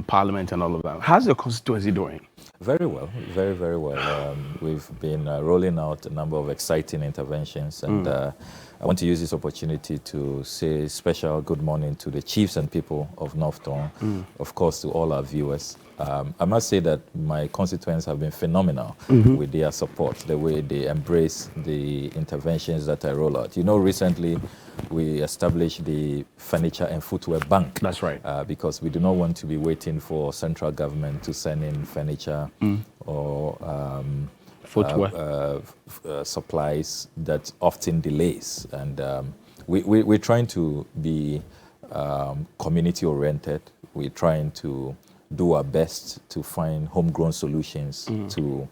Parliament and all of that. How's your constituency doing? Very well, very, very well. We've been rolling out a number of exciting interventions, and I want to use this opportunity to say special good morning to the chiefs and people of North Tongu, of course, to all our viewers. I must say that my constituents have been phenomenal with their support, the way they embrace the interventions that I roll out. You know, recently we established the Furniture and Footwear Bank. That's right. Because we do not want to be waiting for central government to send in furniture or footwear supplies that often delays. And we're trying to be community-oriented. We're trying to do our best to find homegrown solutions to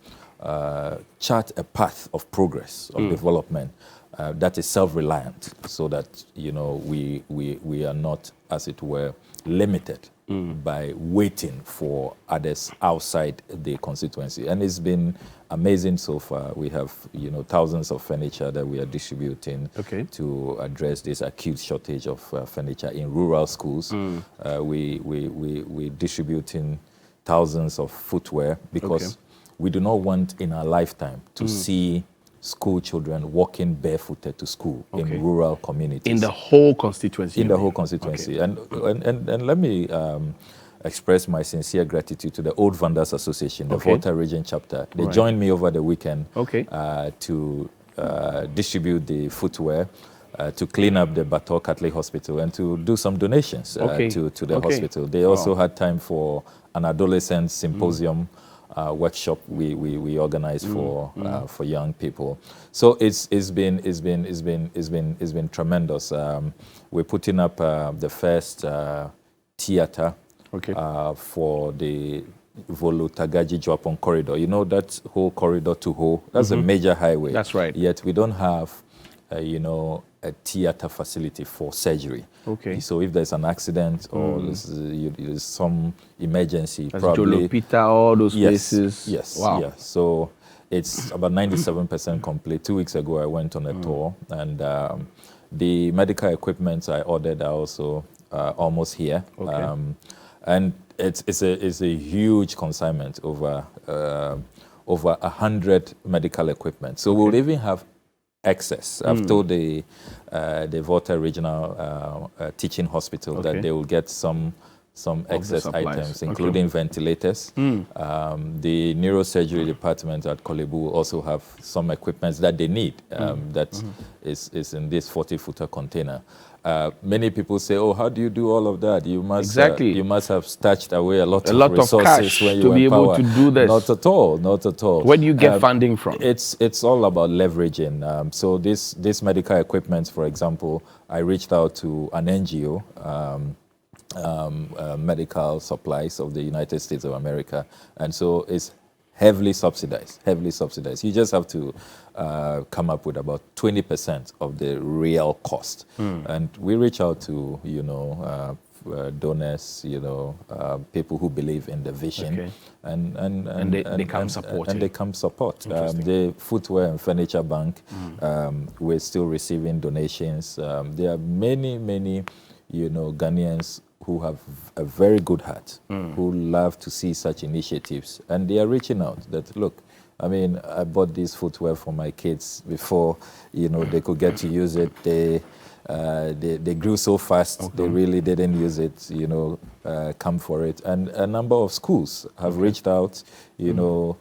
chart a path of progress, of development that is self-reliant, so that, you know, we are not, as it were, limited by waiting for others outside the constituency. And it's been amazing so far. We have, you know, thousands of furniture that we are distributing to address this acute shortage of furniture in rural schools. We're distributing thousands of footwear because we do not want in our lifetime to see school children walking barefooted to school in rural communities. In the whole constituency? In the whole constituency. And let me express my sincere gratitude to the Old Vendors Association, the Volta Region chapter. They joined me over the weekend to distribute the footwear, to clean up the Bator Catholic Hospital, and to do some donations to the hospital. They also had time for an adolescent symposium workshop we organized for young people. So it's been tremendous. We're putting up the first theater for the Volutagaji Joapon corridor. You know, that whole corridor to Ho, that's a major highway. That's right. Yet we don't have, you know, a theater facility for surgery. So if there's an accident or there's some emergency, that's probably Jolopita, all those places. Yes. Wow. Yeah. So it's about 97% complete. 2 weeks ago, I went on a tour, and the medical equipment I ordered are also almost here. And it's a huge consignment, over 100 medical equipment. So we'll even have excess. I've told the Volta Regional Teaching Hospital that they will get some excess items, including ventilators. The neurosurgery department at Kolebu will also have some equipment that they need that is in this 40-footer container. Many people say, "Oh, how do you do all of that? You must you must have stashed away a lot of resources when you were in power." To be able to do this. Not at all. Not at all. Where do you get funding from? It's all about leveraging. So this medical equipment, for example, I reached out to an NGO, Medical Supplies of the United States of America, and so it's heavily subsidized. You just have to come up with about 20% of the real cost. And we reach out to, you know, donors, you know, people who believe in the vision, and they come support. And they come support. The Footwear and Furniture Bank, we're still receiving donations. There are many, you know, Ghanaians who have a very good heart, who love to see such initiatives. And they are reaching out that, look, I mean, I bought this footwear for my kids before, you know, they could get to use it. They grew so fast, they really didn't use it, you know, come for it. And a number of schools have reached out, you know,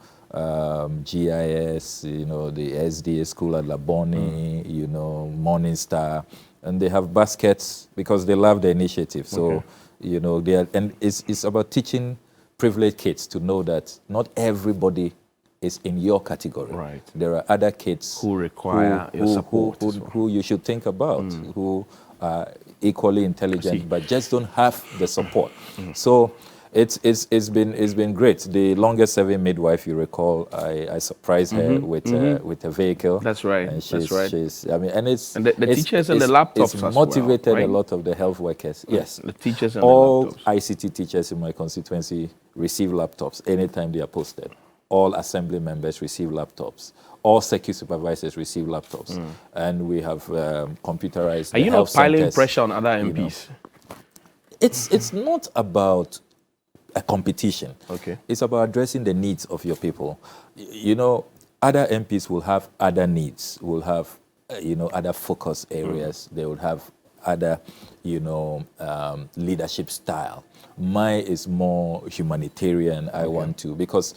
GIS, you know, the SDA school at Laboni, you know, Morning Star, and they have baskets because they love the initiative. So, you know, and it's about teaching privileged kids to know that not everybody is in your category. Right. There are other kids who require your support, who you should think about, who are equally intelligent but just don't have the support. So it's been great. The longest serving midwife, you recall, I surprised her with a vehicle. That's right. And she's, That's right. I mean, and the teachers and the laptops it's motivated as well, right? a lot of the health workers. Yes, the teachers and all the laptops. ICT teachers in my constituency receive laptops anytime they are posted. All assembly members receive laptops. All circuit supervisors receive laptops. And we have computerized. Are you not piling pressure on other MPs? You know. It's not about a competition. Okay. It's about addressing the needs of your people. You know, other MPs will have other needs, will have, other focus areas. They will have other, leadership style. Mine is more humanitarian. I want to, because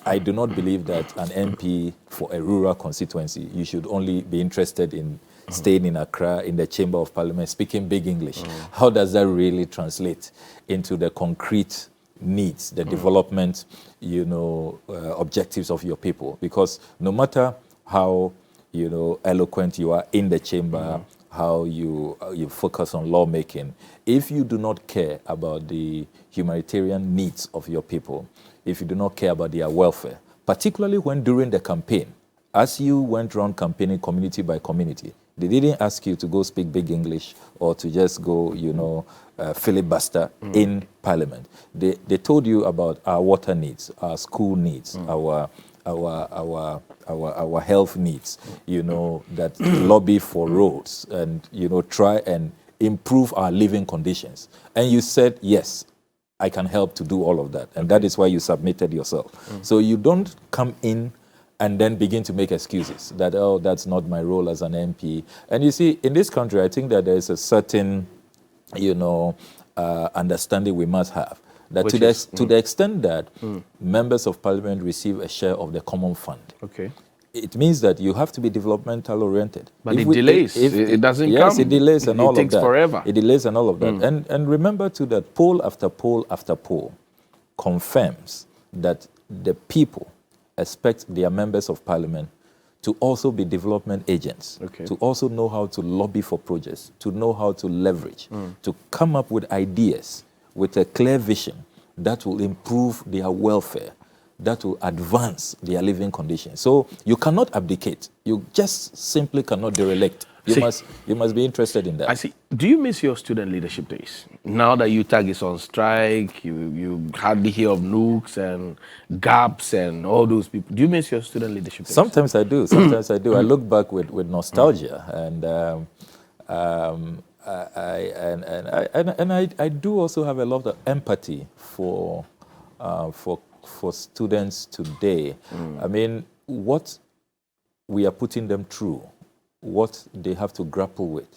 I do not believe that an MP for a rural constituency, you should only be interested in staying in Accra in the Chamber of Parliament, speaking big English. How does that really translate into the concrete needs, the development, objectives of your people? Because no matter how, eloquent you are in the chamber, how you focus on lawmaking, if you do not care about the humanitarian needs of your people, if you do not care about their welfare, particularly when during the campaign, as you went around campaigning community by community, they didn't ask you to go speak big English or to just go, filibuster in Parliament. They told you about our water needs, our school needs, our health needs, that lobby for roads and, try and improve our living conditions. And you said, yes, I can help to do all of that. And that is why you submitted yourself. So you don't come in and then begin to make excuses that, oh, that's not my role as an MP. And you see, in this country, I think that there is a certain, understanding we must have. That to the extent that members of parliament receive a share of the common fund, okay, it means that you have to be developmental oriented. But it delays. It doesn't come. Yes, it delays and all of that. It takes forever. It delays and all of that. And remember too that poll after poll after poll confirms that the people expect their members of parliament to also be development agents, to also know how to lobby for projects, to know how to leverage, to come up with ideas with a clear vision that will improve their welfare, that will advance their living conditions. So you cannot abdicate. You just simply cannot derelict. You must be interested in that. I see. Do you miss your student leadership days? Now that UTAG is on strike, you hardly hear of nukes and gaps and all those people. Do you miss your student leadership days? Sometimes I do. Sometimes I do. I look back with nostalgia, and I do also have a lot of empathy for students today. I mean, what we are putting them through, what they have to grapple with,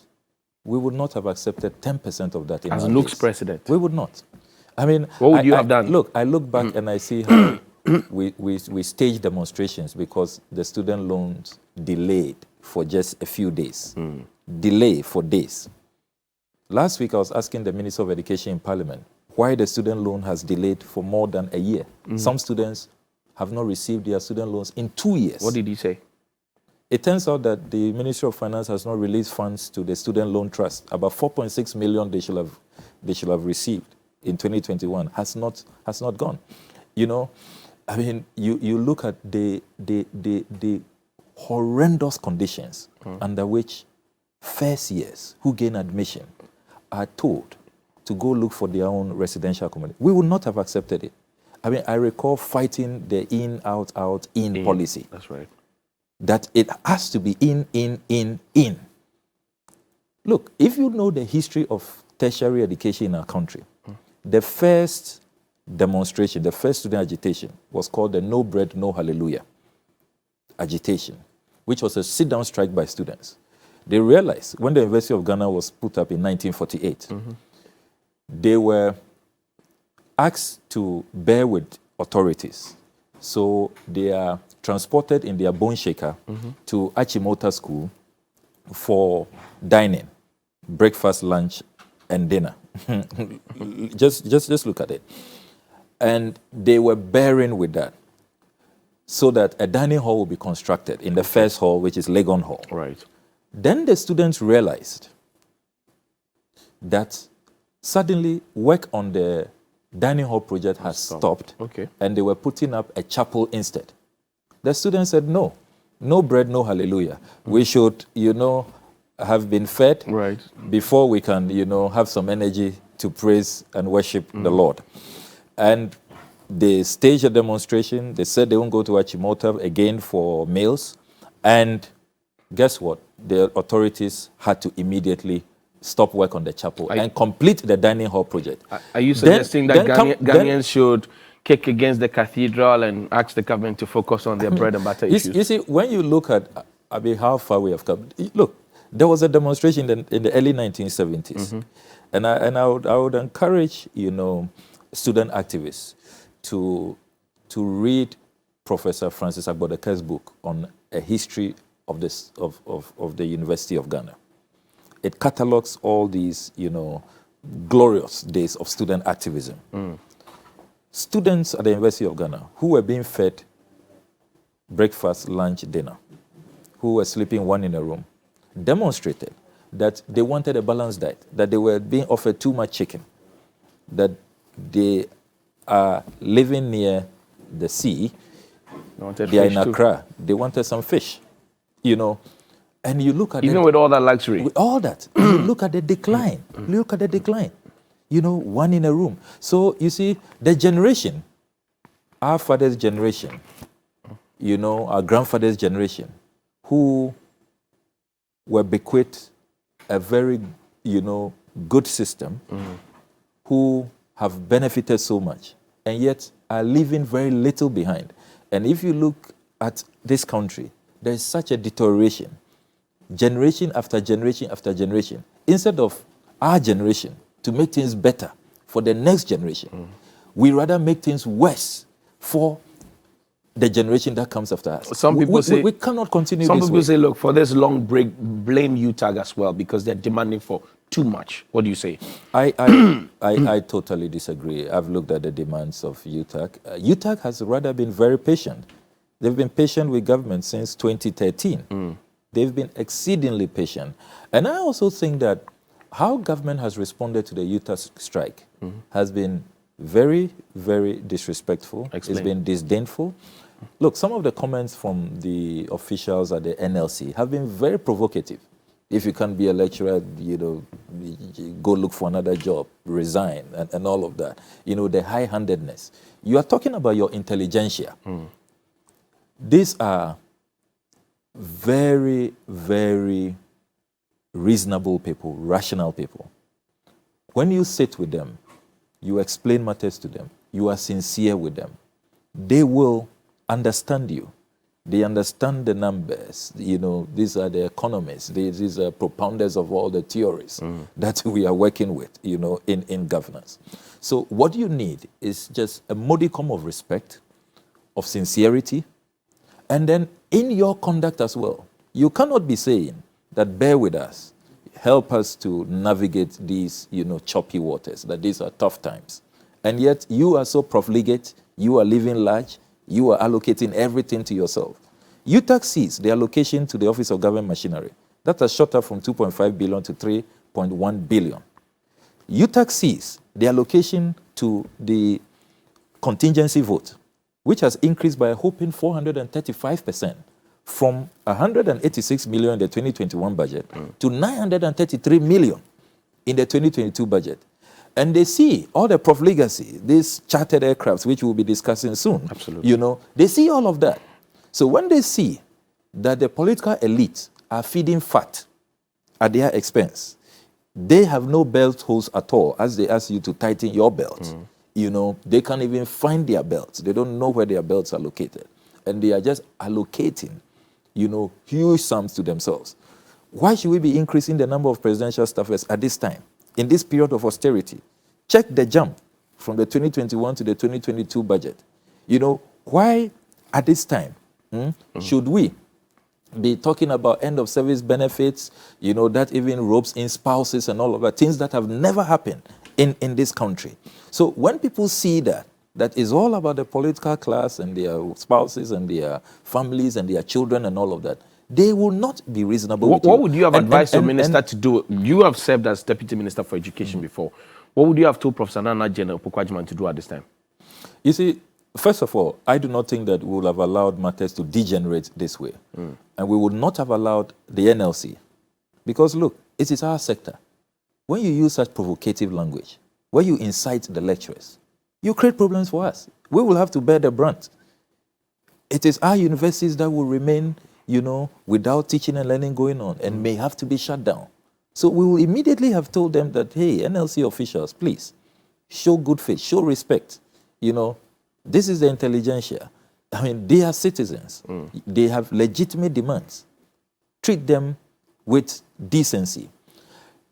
we would not have accepted 10% of that in as our Nook's days. president. We would not. I mean, what would you have done? Look, I look back and I see how we staged demonstrations because the student loans delayed for just a few days. Delay for days. Last week, I was asking the Minister of Education in Parliament why the student loan has delayed for more than a year. Some students have not received their student loans in 2 years. What did he say? It turns out that the Ministry of Finance has not released funds to the Student Loan Trust. About 4.6 million they should have received in 2021 has not gone. I mean, you look at the horrendous conditions under which first years who gain admission are told to go look for their own residential accommodation. We would not have accepted it. I mean, I recall fighting the in, out, in policy. That's right. That it has to be in. Look, if you know the history of tertiary education in our country, the first demonstration, the first student agitation was called the No Bread, No Hallelujah agitation, which was a sit-down strike by students. They realized when the University of Ghana was put up in 1948, they were asked to bear with authorities. So they are transported in their bone shaker to Achimota School for dining, breakfast, lunch, and dinner. just look at it. And they were bearing with that so that a dining hall will be constructed in the first hall, which is Legon Hall. Right. Then the students realized that suddenly work on the dining hall project has stopped, and they were putting up a chapel instead. The students said, no bread, no hallelujah. We should, have been fed before we can, have some energy to praise and worship the Lord. And they staged a demonstration. They said they won't go to Achimota again for meals. And guess what? The authorities had to immediately stop work on the chapel and complete the dining hall project. Are you suggesting that Ghanaians should kick against the cathedral and ask the government to focus on their bread and butter issues? You see, when you look at how far we have come, look, there was a demonstration in the early 1970s, and I would encourage student activists to read Professor Francis Agbodeke's book on a history of the University of Ghana. It catalogs all these glorious days of student activism. Students at the University of Ghana who were being fed breakfast, lunch, dinner, who were sleeping one in a room, demonstrated that they wanted a balanced diet, that they were being offered too much chicken, that they are living near the sea, they are in Accra, they wanted some fish, and you look at even with all that luxury. With all that, you look at the decline. Look at the decline. One in a room. So you see, the generation, our father's generation, our grandfather's generation, who were bequeathed a very, good system, who have benefited so much, and yet are leaving very little behind. And if you look at this country, there is such a deterioration, generation after generation after generation. Instead of our generation to make things better for the next generation, we rather make things worse for the generation that comes after us. Some people say we cannot continue some this people way. say, look, for this long break, blame UTAG as well because they're demanding for too much. What do you say? I totally disagree. I've looked at the demands of UTAG. UTAG has rather been very patient. They've been patient with government since 2013. They've been exceedingly patient. And I also think that how government has responded to the UTAG strike has been very, very disrespectful. Explain. It's been disdainful. Look, some of the comments from the officials at the NLC have been very provocative. If you can't be a lecturer, go look for another job, resign, and all of that. The high-handedness. You are talking about your intelligentsia. These are very, very reasonable people, rational people. When you sit with them, you explain matters to them, you are sincere with them, they will understand you. They understand the numbers. These are the economists. These are propounders of all the theories that we are working with, in governance. So what you need is just a modicum of respect, of sincerity, and then in your conduct as well. You cannot be saying that bear with us, help us to navigate these, choppy waters, that these are tough times. And yet you are so profligate, you are living large, you are allocating everything to yourself. UTAG sees the allocation to the Office of Government Machinery. That has shot up from 2.5 billion to 3.1 billion. UTAG sees the allocation to the contingency vote, which has increased by a whopping 435%, from 186 million in the 2021 budget to 933 million in the 2022 budget. And they see all the profligacy, these chartered aircrafts, which we'll be discussing soon. Absolutely. They see all of that. So when they see that the political elite are feeding fat at their expense, they have no belt holes at all as they ask you to tighten your belt. They can't even find their belts. They don't know where their belts are located. And they are just allocating, huge sums to themselves. Why should we be increasing the number of presidential staffers at this time, in this period of austerity? Check the jump from the 2021 to the 2022 budget. Why at this time should we be talking about end of service benefits, that even ropes in spouses and all of that, things that have never happened in this country. So when people see that is all about the political class and their spouses and their families and their children and all of that, they will not be reasonable with you. What would you have advised your minister to do? You have served as Deputy Minister for Education before. What would you have told Professor Nana General Opoku-Agyeman to do at this time? You see, first of all, I do not think that we will have allowed matters to degenerate this way. And we would not have allowed the NLC. Because look, it is our sector. When you use such provocative language, when you incite the lecturers, you create problems for us. We will have to bear the brunt. It is our universities that will remain, without teaching and learning going on and may have to be shut down. So we will immediately have told them that, hey, NLC officials, please, show good faith, show respect. You know, this is the intelligentsia. I mean, they are citizens. They have legitimate demands. Treat them with decency.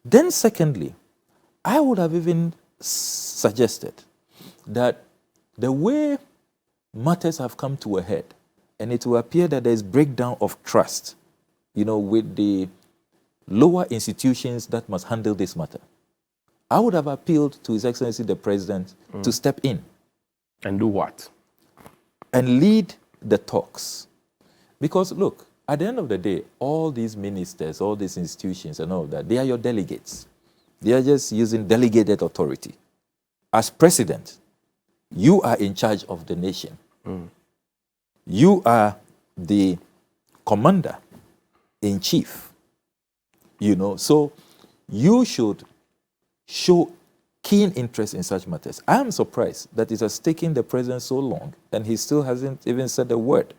Then secondly, I would have even suggested that the way matters have come to a head, and it will appear that there is breakdown of trust, you know, with the lower institutions that must handle this matter. I would have appealed to His Excellency the President to step in. And do what? And lead the talks. Because look, at the end of the day, all these ministers, all these institutions and all that, they are your delegates. They are just using delegated authority. As president, you are in charge of the nation. You are the commander in chief. You know, so you should show keen interest in such matters. I am surprised that it has taken the president so long and he still hasn't even said a word.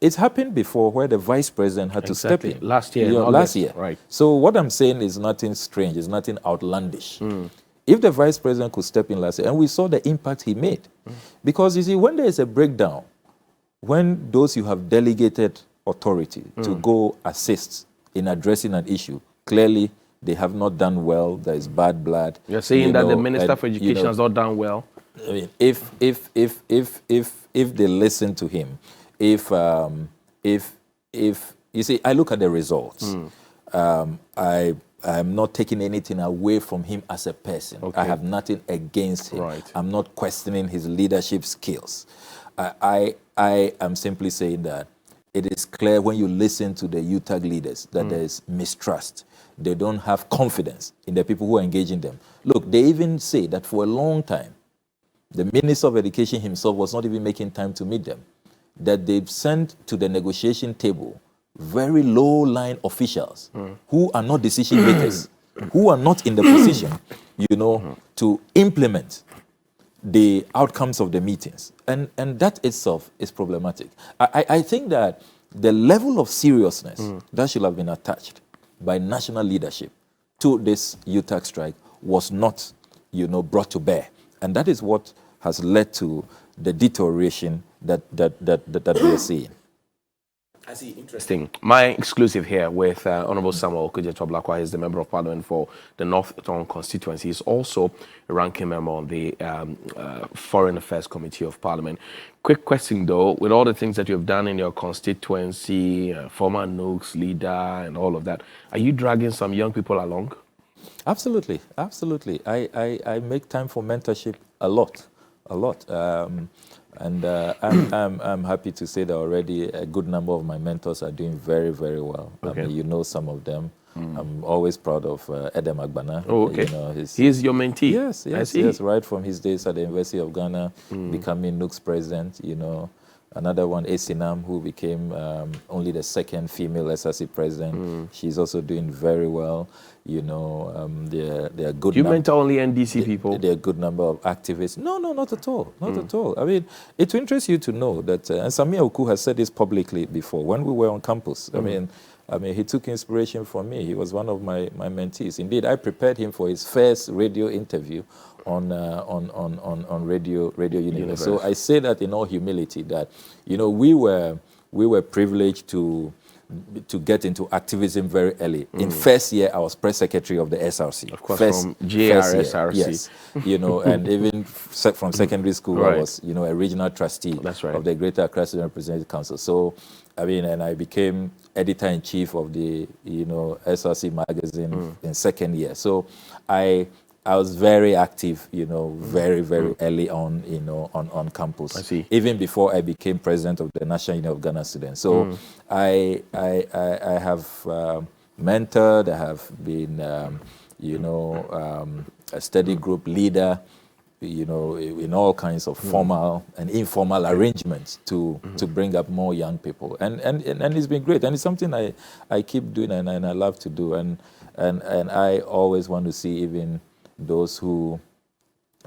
It's happened before where the vice president had to step in. Last year. You know, last year. Right. So what I'm saying is nothing strange. It's nothing outlandish. If the vice president could step in last year, and we saw the impact he made. Because you see, when there is a breakdown, when those you have delegated authority to go assist in addressing an issue, clearly they have not done well. There is bad blood. You're saying that the Minister for Education has not done well? I mean, if they listen to him, if you see, I look at the results. I'm not taking anything away from him as a person. Okay. I have nothing against him. Right. I'm not questioning his leadership skills. I am simply saying that it is clear when you listen to the UTAG leaders that there is mistrust. They don't have confidence in the people who are engaging them. Look, they even say that for a long time, the Minister of Education himself was not even making time to meet them, that they've sent to the negotiation table very low-line officials who are not decision makers, who are not in the position, you know, to implement the outcomes of the meetings. And that itself is problematic. I think that the level of seriousness that should have been attached by national leadership to this UTAG strike was not, you know, brought to bear. And that is what has led to the deterioration that we are seeing. I see. Interesting. My exclusive here with Honorable Samuel Ablakwa is the Member of Parliament for the North Tongu constituency. He's also a ranking member on the Foreign Affairs Committee of Parliament. Quick question though, with all the things that you've done in your constituency, former NUCS leader and all of that, are you dragging some young people along? Absolutely, absolutely. I make time for mentorship a lot. I'm happy to say that already a good number of my mentors are doing very, very well. Okay. I mean, you know some of them. I'm always proud of Edem Agbana. Oh, okay. You know, He's your mentee? Yes, right from his days at the University of Ghana, becoming NUCS president, you know. Another one, Esinam, who became only the second female SRC president. She's also doing very well. You know, they're good. Do you mentor only NDC people? They're a good number of activists. No, not at all. Not at all. I mean, it will interest you to know that, and Samia Oku has said this publicly before, when we were on campus. I mean, he took inspiration from me. He was one of my mentees. Indeed, I prepared him for his first radio interview on Radio Universe. So I say that in all humility that, you know, we were privileged to get into activism very early. In first year, I was press secretary of the SRC. Of course, from JRSRC. Yes, you know, and even from secondary school, I was, you know, a regional trustee of the Greater Accra Student Representative Council. So, I mean, and I became editor-in-chief of the, you know, SRC magazine in second year. So I was very active, you know, very early on, you know, on campus. I see. Even before I became president of the National Union of Ghana Students. So I have mentored, I have been, you know, a study group leader, you know, in all kinds of formal and informal arrangements to bring up more young people. And it's been great. And it's something I keep doing and I love to do. And I always want to see even those who,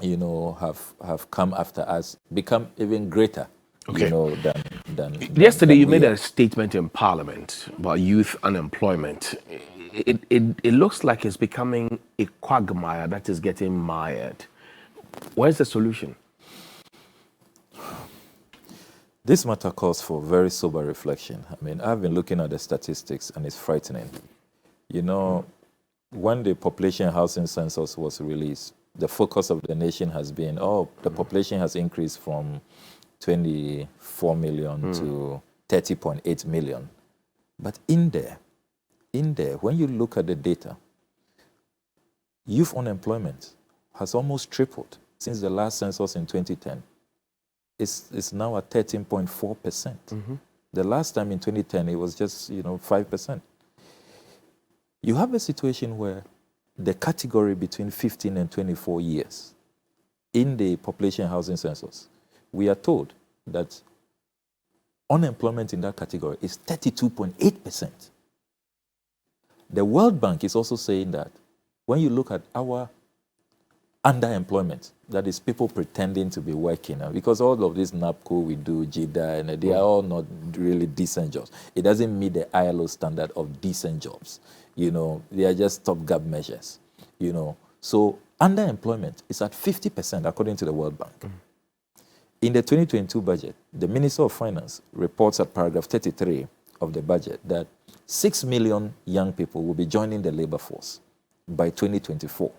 you know, have come after us become even greater, you know, than Yesterday, you made a a statement in Parliament about youth unemployment. it looks like it's becoming a quagmire that is getting mired. Where's the solution? This matter calls for very sober reflection. I mean, I've been looking at the statistics and it's frightening. You know, when the population housing census was released, the focus of the nation has been, oh, the population has increased from 24 million to 30.8 million. But in there, when you look at the data, youth unemployment has almost tripled since the last census in 2010. It's now at 13.4%. The last time in 2010, it was just 5%. You have a situation where the category between 15 and 24 years in the population housing census, we are told that unemployment in that category is 32.8%. The World Bank is also saying that when you look at our underemployment, that is people pretending to be working, because all of this NAPCO we do, JIDA, and they are all not really decent jobs. It doesn't meet the ILO standard of decent jobs. They are just stopgap measures. So underemployment is at 50% according to the World Bank. In the 2022 budget, the Minister of Finance reports at paragraph 33 of the budget that 6 million young people will be joining the labor force by 2024.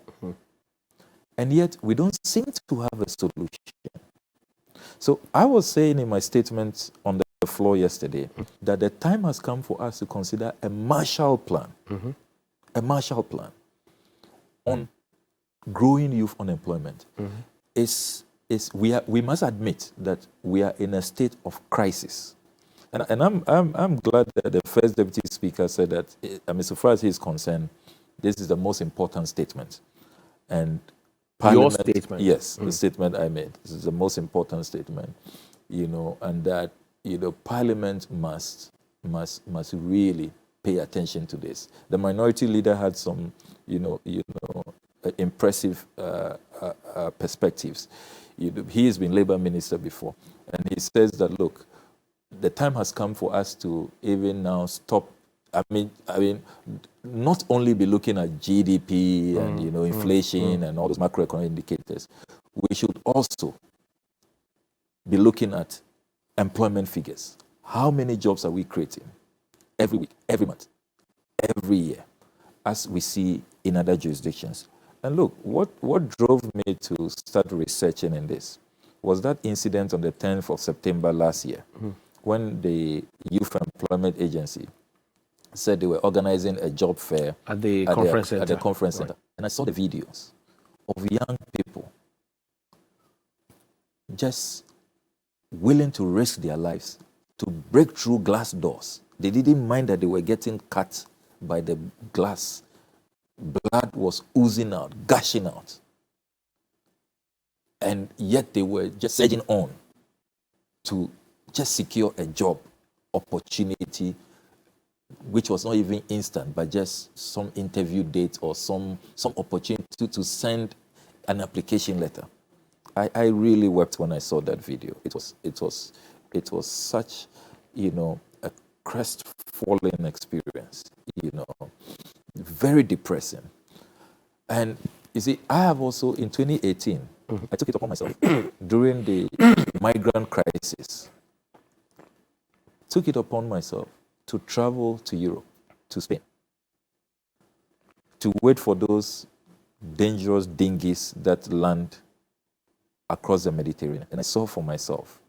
And yet, we don't seem to have a solution. So I was saying in my statement on the floor yesterday that the time has come for us to consider a Marshall Plan. A Marshall Plan on growing youth unemployment. We must admit that we are in a state of crisis. And I'm glad that the first deputy speaker said that, so far as he's concerned, this is the most important statement. And Parliament, your statement? Yes, the statement I made. This is the most important statement, and that, Parliament must really pay attention to this. The minority leader had some, impressive perspectives. He has been Labour Minister before, and he says that, look, the time has come for us to even now stop. Not only be looking at GDP and inflation and all those macroeconomic indicators, we should also be looking at employment figures. How many jobs are we creating every week, every month, every year, as we see in other jurisdictions? And look, what drove me to start researching in this was that incident on the 10th of September last year, when the Youth Employment Agency said they were organizing a job fair at the conference center. At the conference center. And I saw the videos of young people just willing to risk their lives to break through glass doors. They didn't mind that they were getting cut by the glass. Blood was oozing out, gushing out. And yet they were just surging on to just secure a job opportunity, which was not even instant, but just some interview date or some opportunity to send an application letter. I really wept when I saw that video. It was such, a crestfallen experience, very depressing. And you see, I have also in 2018, I took it upon myself during the migrant crisis. Took it upon myself to travel to Europe, to Spain, to wait for those dangerous dinghies that land across the Mediterranean. And I saw for myself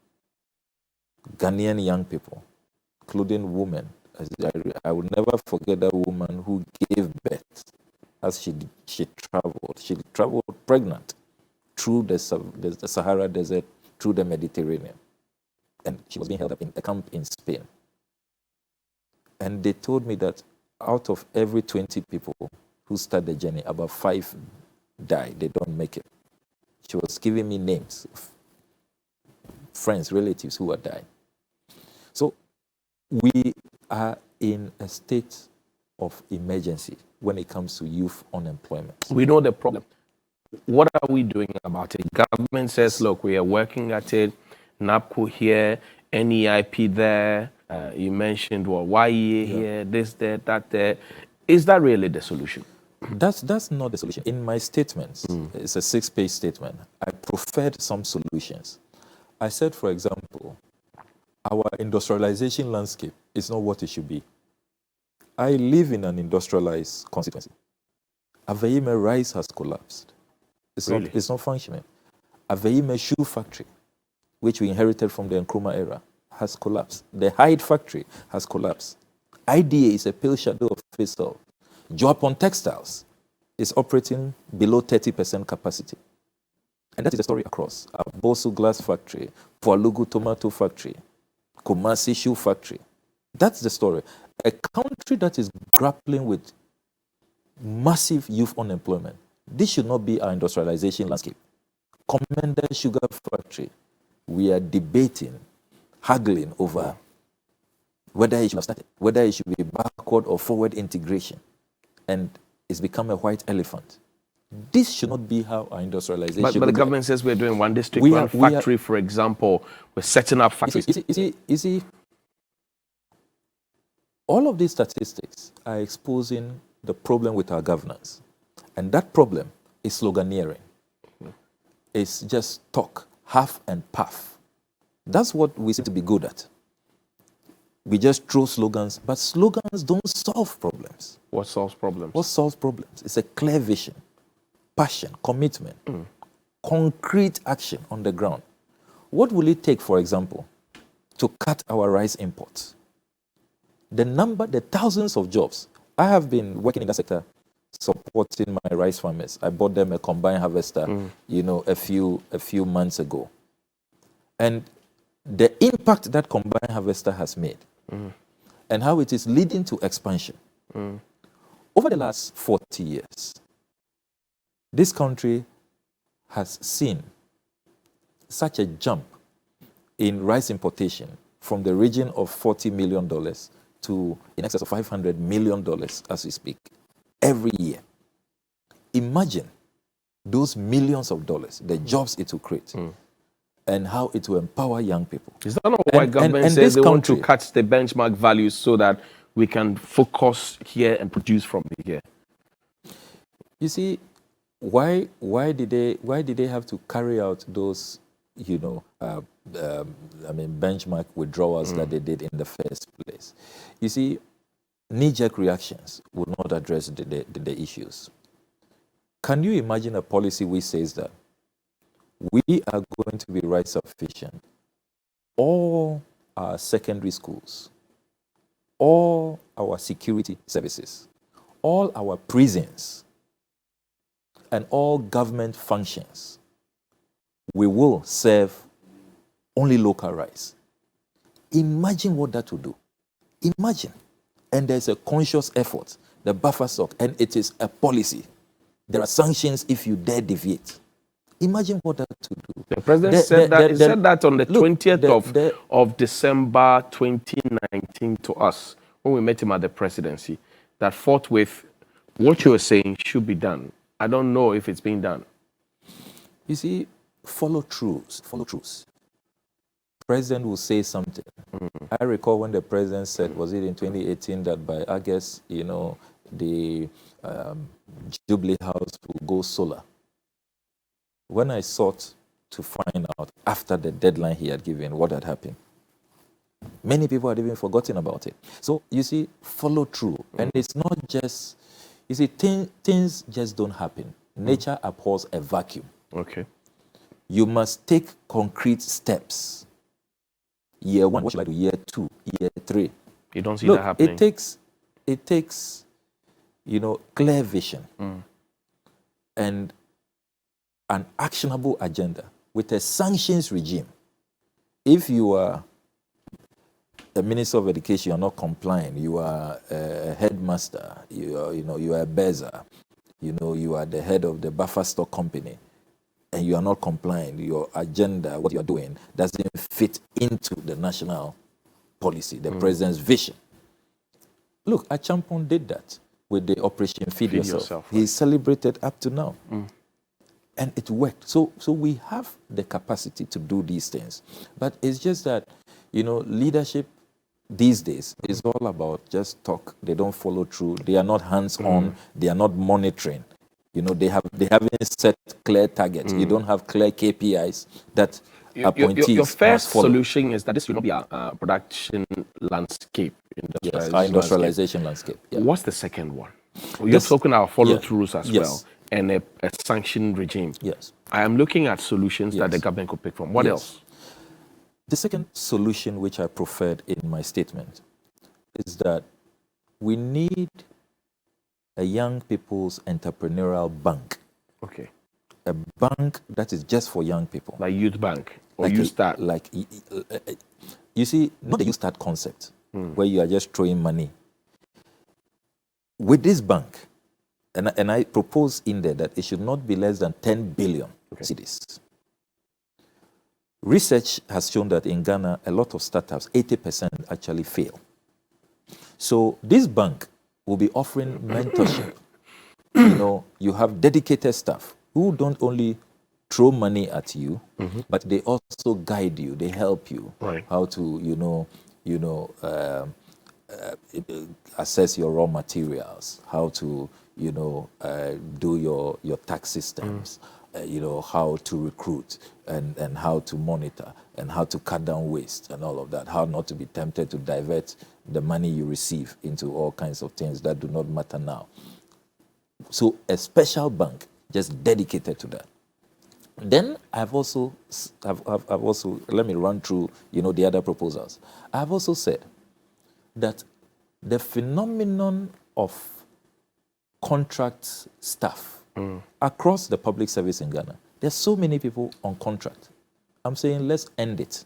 Ghanaian young people, including women. I will never forget that woman who gave birth as she traveled. She traveled pregnant through the Sahara Desert, through the Mediterranean. And she was being held up in a camp in Spain. And they told me that out of every 20 people who start the journey, about 5 die. They don't make it. She was giving me names of friends, relatives who are dying. So we are in a state of emergency when it comes to youth unemployment. We know the problem. What are we doing about it? Government says, look, we are working at it. NAPCO here, NEIP there. You mentioned YEA here, this there, that there. Is that really the solution? That's not the solution. In my statements, it's a 6-page statement, I proffered some solutions. I said, for example, our industrialization landscape is not what it should be. I live in an industrialized constituency. Aveime rice has collapsed. Really? It's not functioning. Aveime shoe factory, which we inherited from the Nkrumah era, has collapsed. The hide factory has collapsed. IDA is a pale shadow of itself. Joapon Textiles is operating below 30% capacity. And that is the story across. Bosu Glass Factory, Pualugu Tomato Factory, Kumasi Shoe Factory. That's the story. A country that is grappling with massive youth unemployment. This should not be our industrialization landscape. Commander Sugar Factory, we are debating, haggling over whether it should have started, whether it should be backward or forward integration. And it's become a white elephant. This should not be how our industrialization. But the government says we're doing one district, one factory, for example. We're setting up factories. You see, all of these statistics are exposing the problem with our governance. And that problem is sloganeering. It's just talk, half and puff. That's what we seem to be good at. We just throw slogans, but slogans don't solve problems. What solves problems? What solves problems? It's a clear vision, passion, commitment, concrete action on the ground. What will it take, for example, to cut our rice imports? The thousands of jobs. I have been working in that sector, supporting my rice farmers. I bought them a combine harvester, a few months ago. And the impact that combine harvester has made, and how it is leading to expansion. Over the last 40 years, this country has seen such a jump in rice importation from the region of $40 million to in excess of $500 million as we speak, every year. Imagine those millions of dollars, the jobs it will create, and how it will empower young people. Is that not why government says they want to cut the benchmark values so that we can focus here and produce from here? You see, why did they have to carry out those, benchmark withdrawals that they did in the first place? You see, knee-jerk reactions would not address the issues. Can you imagine a policy which says that we are going to be rice sufficient? All our secondary schools, all our security services, all our prisons, and all government functions, we will serve only local rice. Imagine what that would do. Imagine. And there's a conscious effort, the buffer stock, and it is a policy. There are sanctions if you dare deviate. Imagine what that would do. The president said that on the 20th of December 2019 to us, when we met him at the presidency, that forthwith what you were saying should be done. I don't know if it's being done. You see, follow truths. President will say something. I recall when the president said, was it in 2018, that by August, the Jubilee House will go solar. When I sought to find out after the deadline he had given what had happened, many people had even forgotten about it. So, you see, follow through. And it's not just, you see, things just don't happen. Nature abhors a vacuum. Okay. You must take concrete steps. Year 1, what should I do? Year 2, year 3. You don't see that happening. It takes, clear vision and an actionable agenda with a sanctions regime. If you are a minister of education, you are not complying, you are a headmaster, you are a bezer, you are the head of the buffer stock company, and you are not complying, your agenda, what you are doing, doesn't fit into the national policy, the president's vision. Look, Achampon did that with the Operation Feed Yourself. Right. He celebrated up to now. And it worked. So we have the capacity to do these things. But it's just that, leadership these days is all about just talk. They don't follow through. They are not hands-on. They are not monitoring. You know, they haven't set clear targets. You don't have clear KPIs that appointees your first must follow. solution is that this will not be a production landscape, Our industrialization landscape. Yeah. What's the second one? You're talking about follow-throughs as well, and a sanction regime. Yes. I am looking at solutions that the government could pick from. What else? The second solution, which I preferred in my statement, is that we need a young people's entrepreneurial bank. Okay. A bank that is just for young people. Like Youth Bank or like Youth Start. You see, not the Youth Start concept, where you are just throwing money. With this bank, and I propose in there that it should not be less than 10 billion cedis. Research has shown that in Ghana, a lot of startups, 80% actually fail. So this bank will be offering mentorship. You know, you have dedicated staff who don't only throw money at you, but they also guide you. They help you how to, assess your raw materials, how to, do your tax systems, how to recruit and how to monitor and how to cut down waste and all of that, how not to be tempted to divert the money you receive into all kinds of things that do not matter now. So a special bank just dedicated to that. Then I've also let me run through the other proposals. I've also said that the phenomenon of contract staff across the public service in Ghana, there's so many people on contract. I'm saying let's end it.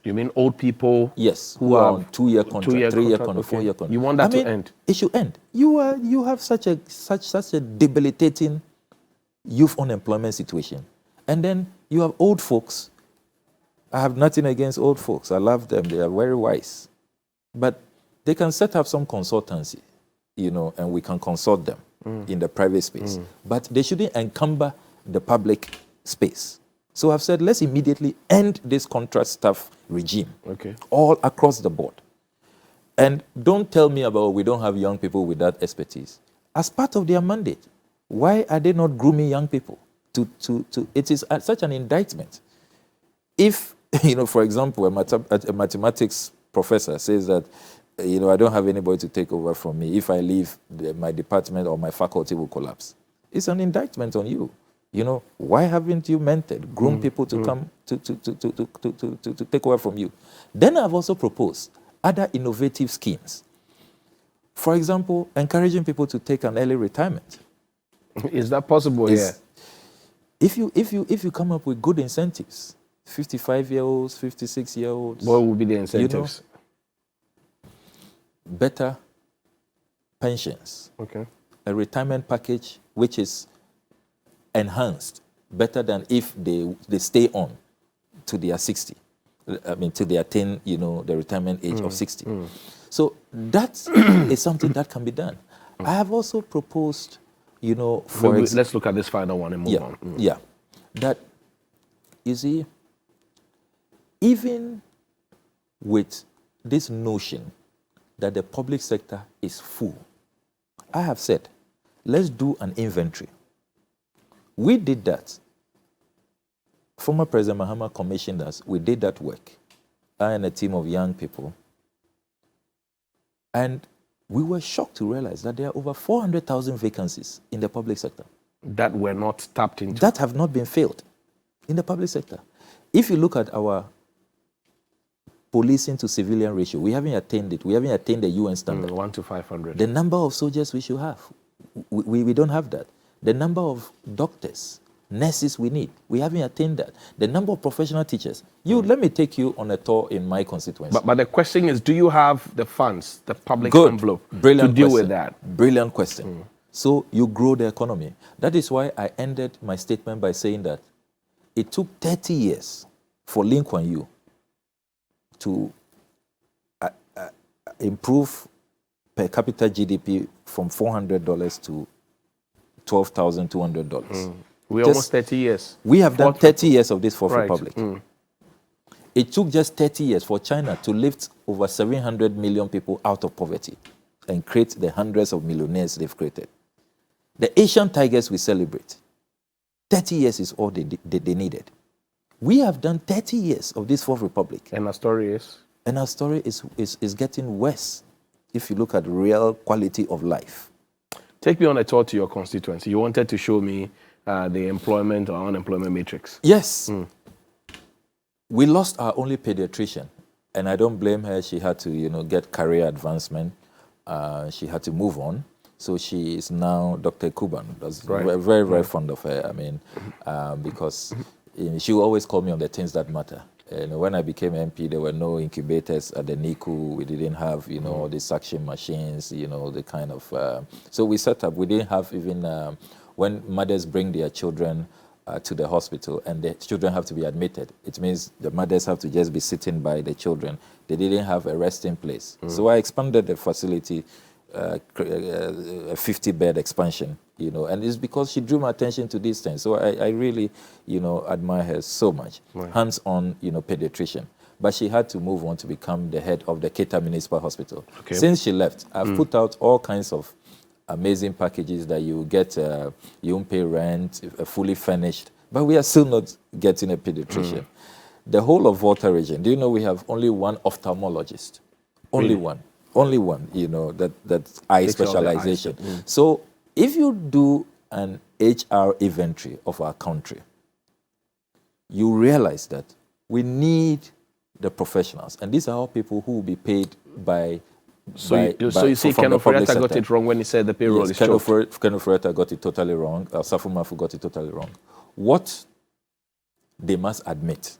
You mean old people? Yes, who are on 2-year contract, 3-year contract, 4-year contract. You want that to end? It should end. You have such a debilitating youth unemployment situation, and then you have old folks. I have nothing against old folks. I love them. They are very wise, but they can set up some consultancy, and we can consult them in the private space. But they shouldn't encumber the public space. So I've said, let's immediately end this contract staff regime all across the board. And don't tell me about we don't have young people with that expertise. As part of their mandate, why are they not grooming young people? It is such an indictment. If, for example, a mathematics professor says that, I don't have anybody to take over from me. If I leave, my department or my faculty will collapse. It's an indictment on you. Why haven't you mentored, groomed people to come to take over from you? Then I've also proposed other innovative schemes. For example, encouraging people to take an early retirement. Is that possible here? If you come up with good incentives, 55-year-olds, 56-year-olds. What would be the incentives? Better pensions. A retirement package which is enhanced, better than if they stay on to their 60. I mean, till they attain, the retirement age of 60. So that is something that can be done. I have also proposed, let's look at this final one and move on. Yeah, that, you see, even with this notion that the public sector is full, I have said, let's do an inventory. We did that. Former President Mahama commissioned us. We did that work. I and a team of young people. And we were shocked to realize that there are over 400,000 vacancies in the public sector. That were not tapped into. That have not been filled in the public sector. If you look at our policing to civilian ratio, we haven't attained it. We haven't attained the UN standard. 1 to 500. The number of soldiers we should have, we don't have that. The number of doctors, nurses we need, we haven't attained that. The number of professional teachers. Let me take you on a tour in my constituency. But the question is, do you have the funds, the public envelope, to deal with that? Brilliant question. So you grow the economy. That is why I ended my statement by saying that it took 30 years for Lee Kuan Yew to improve per capita GDP from $400 to $12,200. We're almost 30 years. We have done 30 years of this Fourth Republic. It took just 30 years for China to lift over 700 million people out of poverty and create the hundreds of millionaires they've created. The Asian tigers we celebrate, 30 years is all they needed. We have done 30 years of this Fourth Republic. And our story is? And our story is getting worse if you look at real quality of life. Take me on a tour to your constituency. You wanted to show me the employment or unemployment matrix. Yes. We lost our only pediatrician, and I don't blame her. She had to, get career advancement. She had to move on. So she is now Dr. Kuban. We're very, very fond of her. I mean, because she will always call me on the things that matter. And when I became MP, there were no incubators at the NICU. We didn't have, all the suction machines, the kind of... so we set up, we didn't have even... when mothers bring their children to the hospital and the children have to be admitted, it means the mothers have to just be sitting by the children. They didn't have a resting place. So I expanded the facility, a 50-bed expansion, and it's because she drew my attention to these things. So I really, admire her so much. Right. Hands-on, pediatrician. But she had to move on to become the head of the Keita Municipal Hospital. Okay. Since she left, I've put out all kinds of amazing packages that you get, you won't pay rent, fully furnished, but we are still not getting a pediatrician. The whole of Volta region, do you know we have only one ophthalmologist? Only one. Only one, that eye specialization. So if you do an HR inventory of our country, you realize that we need the professionals. And these are all people who will be paid by... So you see Ken Oforiatta got it wrong when he said the payroll is short. Ken Oforiatta got it totally wrong. Safumafu got it totally wrong. What they must admit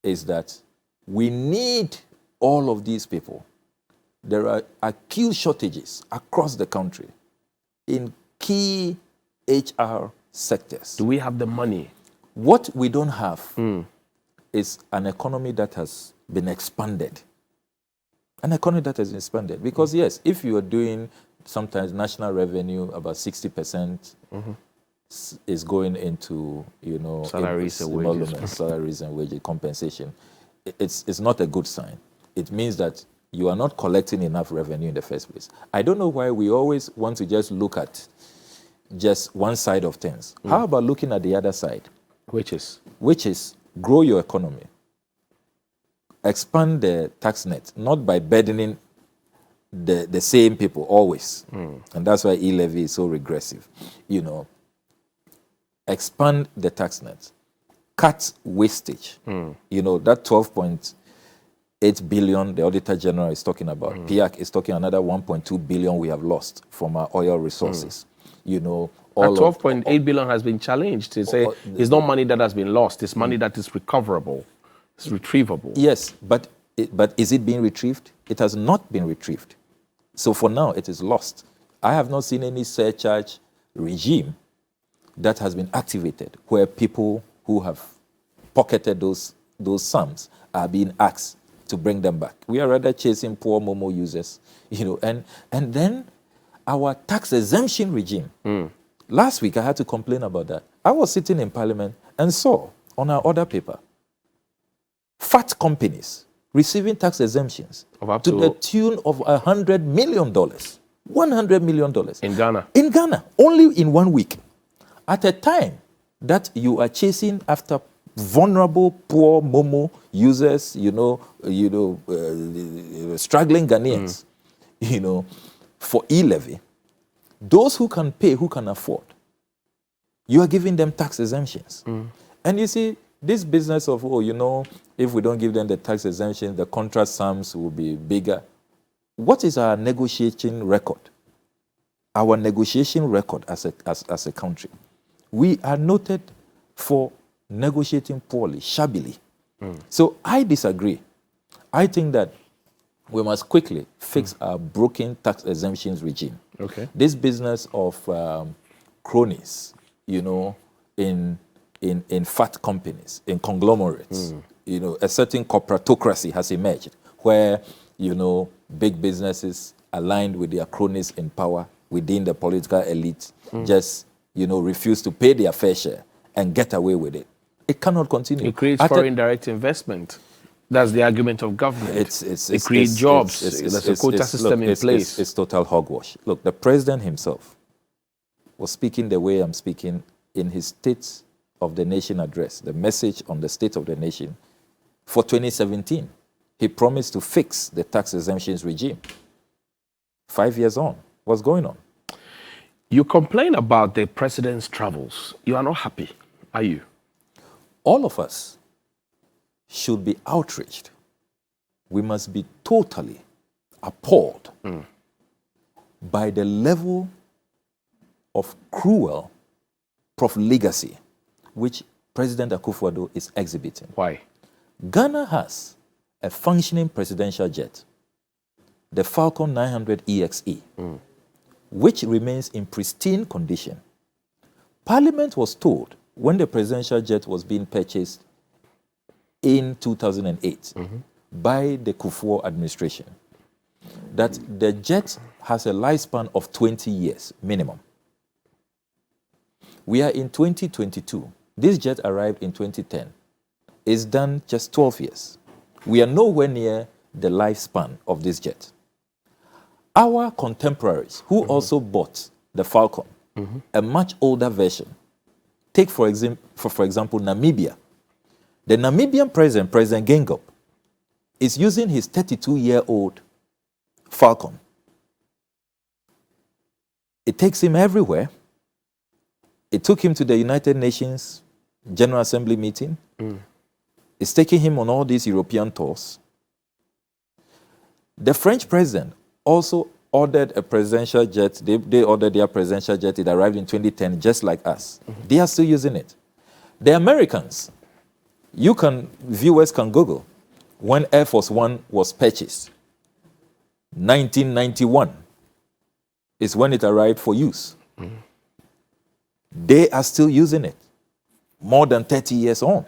is that we need all of these people. There are acute shortages across the country in key HR sectors. Do we have the money? What we don't have is an economy that has been expanded. An economy that has expanded. Because, yes, if you are doing sometimes national revenue, about 60% is going into, salaries and wages. Salaries and wage compensation. It's not a good sign. It means that you are not collecting enough revenue in the first place. I don't know why we always want to just look at just one side of things. How about looking at the other side? Which is grow your economy. Expand the tax net, not by burdening the same people always. And that's why e-levy is so regressive. Expand the tax net. Cut wastage. That 12.8 billion the Auditor General is talking about. PIAC is talking another 1.2 billion we have lost from our oil resources. That 12.8 billion has been challenged. To say it's not money that has been lost. It's money that is recoverable. It's retrievable. Yes, but is it being retrieved? It has not been retrieved. So for now, it is lost. I have not seen any surcharge regime that has been activated where people who have pocketed those sums are being asked to bring them back. We are rather chasing poor Momo users, and then our tax exemption regime. Last week, I had to complain about that. I was sitting in Parliament and saw on our order paper fat companies receiving tax exemptions to the tune of $100 million. $100 million. In Ghana? In Ghana, only in 1 week. At a time that you are chasing after vulnerable, poor Momo users, struggling Ghanaians, for e-levy, those who can pay, who can afford, you are giving them tax exemptions. And you see, this business of, if we don't give them the tax exemptions, the contract sums will be bigger. What is our negotiating record? Our negotiation record as a country. We are noted for negotiating poorly, shabbily. So I disagree. I think that we must quickly fix our broken tax exemptions regime. Okay. This business of cronies, in fat companies, in conglomerates, a certain corporatocracy has emerged where, big businesses aligned with their cronies in power within the political elite just, refuse to pay their fair share and get away with it. It cannot continue. It creates foreign direct investment. That's the argument of government. They create jobs. There's a quota system in place. It's total hogwash. Look, the president himself was speaking the way I'm speaking in his State of the Nation address, the message on the State of the Nation for 2017. He promised to fix the tax exemptions regime. 5 years on, what's going on? You complain about the president's travels. You are not happy, are you? All of us should be outraged. We must be totally appalled by the level of cruel profligacy which President Akufo-Addo is exhibiting. Why? Ghana has a functioning presidential jet, the Falcon 900 EXE, which remains in pristine condition. Parliament was told when the presidential jet was being purchased in 2008 by the Kufuor administration that the jet has a lifespan of 20 years minimum. We are in 2022. This jet arrived in 2010. It's done just 12 years. We are nowhere near the lifespan of this jet. Our contemporaries who also bought the Falcon, a much older version, take for example Namibia. The Namibian president, President Gengop, is using his 32-year-old Falcon. It takes him everywhere. It took him to the United Nations General Assembly meeting. It's taking him on all these European tours. The French president also ordered a presidential jet. They ordered their presidential jet. It arrived in 2010, just like us. They are still using it. The Americans, viewers can Google when Air Force One was purchased. 1991 is when it arrived for use. They are still using it, more than 30 years on.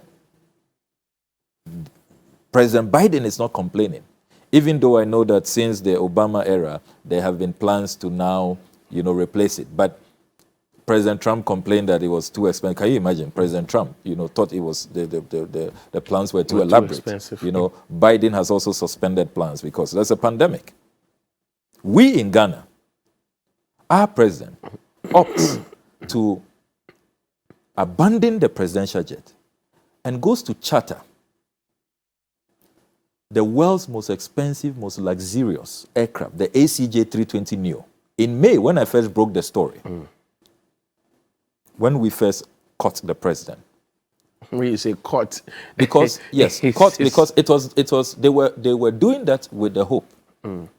President Biden is not complaining, even though I know that since the Obama era, there have been plans to now, replace it. But President Trump complained that it was too expensive. Can you imagine? President Trump, thought it was the plans were too elaborate. Biden has also suspended plans because there's a pandemic. We in Ghana, our president opts to abandon the presidential jet and goes to charter the world's most expensive, most luxurious aircraft, the ACJ320neo. In May, when I first broke the story, when we first caught the president. When you say caught, because yes, caught because it was they were doing that with the hope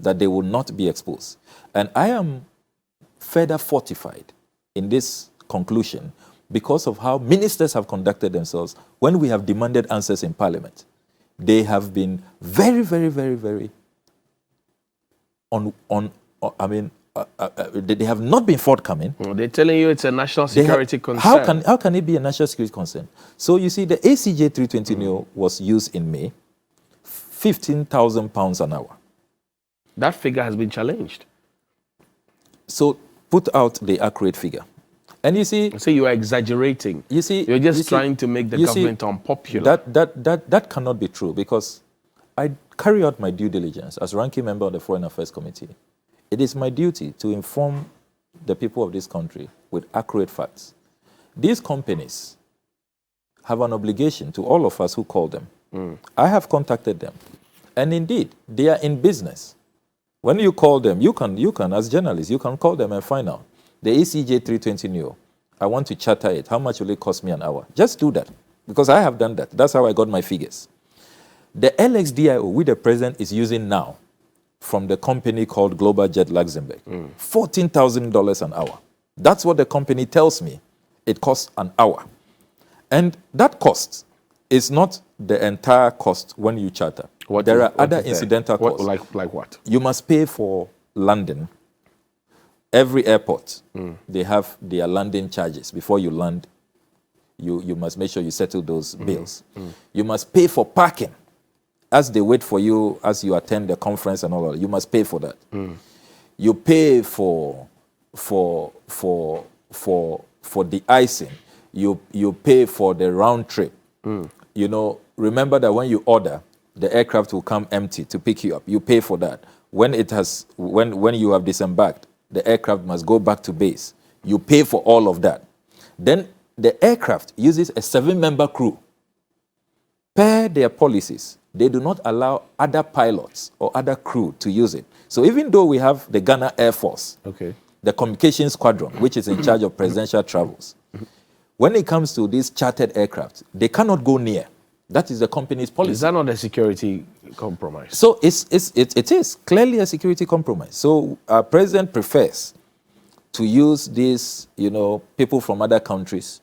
that they will not be exposed. And I am further fortified in this conclusion because of how ministers have conducted themselves when we have demanded answers in Parliament. They have been very, very, very, very they have not been forthcoming. They're telling you it's a national security concern. How can it be a national security concern? So you see, the ACJ320neo was used in May, £15,000 an hour. That figure has been challenged. So put out the accurate figure. And you see... So you are exaggerating. You see... You're just trying to make the government unpopular. That cannot be true because I carry out my due diligence as ranking member of the Foreign Affairs Committee. It is my duty to inform the people of this country with accurate facts. These companies have an obligation to all of us who call them. I have contacted them. And indeed, they are in business. When you call them, you can, as journalists, you can call them and find out. The ACJ320neo, I want to charter it. How much will it cost me an hour? Just do that, because I have done that. That's how I got my figures. The LXDIO, which the president is using now, from the company called Global Jet Luxembourg, $14,000 an hour. That's what the company tells me it costs an hour. And that cost is not the entire cost when you charter. There are other incidental costs. Like what? You must pay for landing. Every airport, they have their landing charges. Before you land, you must make sure you settle those bills. You must pay for parking. As they wait for you, as you attend the conference and all that, you must pay for that. You pay for the icing. You pay for the round trip. Remember that when you order, the aircraft will come empty to pick you up. You pay for that. When you have disembarked, the aircraft must go back to base. You pay for all of that. Then the aircraft uses a 7-member crew. Per their policies, they do not allow other pilots or other crew to use it. So even though we have the Ghana Air Force, the Communications Squadron, which is in charge of presidential travels, when it comes to these chartered aircraft, they cannot go near. That is the company's policy. Is that not a security compromise? So it is clearly a security compromise. So our president prefers to use these, people from other countries,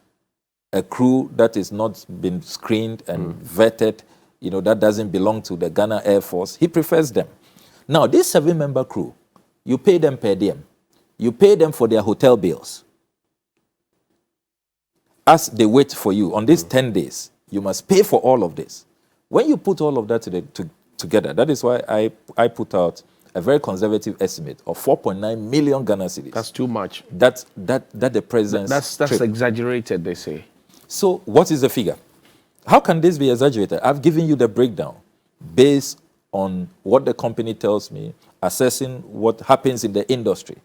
a crew that is not been screened and vetted, that doesn't belong to the Ghana Air Force. He prefers them. Now, this 7-member crew, you pay them per diem. You pay them for their hotel bills. As they wait for you on these 10 days, you must pay for all of this. When you put all of that together, that is why I put out a very conservative estimate of 4.9 million Ghana cedis. That's too much. That the president's That's exaggerated, they say. So what is the figure? How can this be exaggerated? I've given you the breakdown based on what the company tells me, assessing what happens in the industry.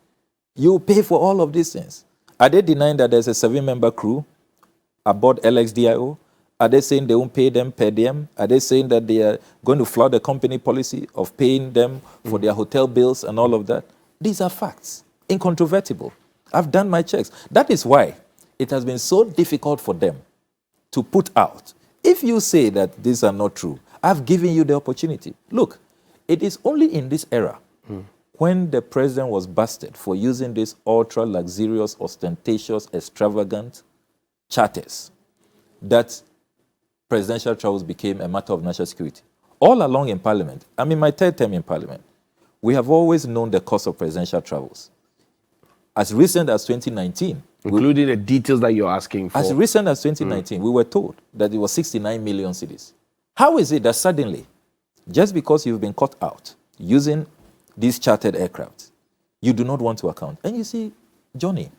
You pay for all of these things. Are they denying that there's a 7-member crew aboard LXDIO? Are they saying they won't pay them per diem? Are they saying that they are going to flout the company policy of paying them for their hotel bills and all of that? These are facts, incontrovertible. I've done my checks. That is why it has been so difficult for them to put out. If you say that these are not true, I've given you the opportunity. Look, it is only in this era when the president was busted for using these ultra-luxurious, ostentatious, extravagant charters that presidential travels became a matter of national security. All along in Parliament, I'm in my 3rd term in Parliament, we have always known the cost of presidential travels. As recent as 2019, including the details that you're asking for. As recent as 2019, we were told that it was 69 million cedis. How is it that suddenly, just because you've been caught out using these chartered aircraft, you do not want to account? And you see, Johnny,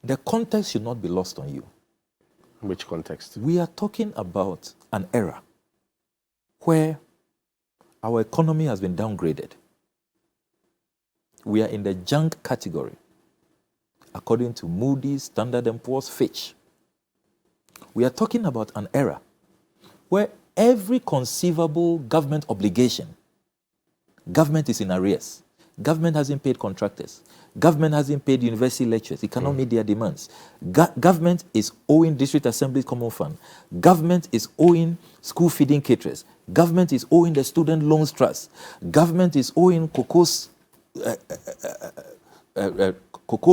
the context should not be lost on you. Which context? We are talking about an era where our economy has been downgraded. We are in the junk category, according to Moody's, Standard & Poor's, Fitch. We are talking about an era where every conceivable government obligation, government is in arrears. Government hasn't paid contractors. Government hasn't paid university lecturers. It cannot meet their demands. Government is owing District Assembly Common Fund. Government is owing school feeding caterers. Government is owing the Student Loans Trust. Government is owing cocoa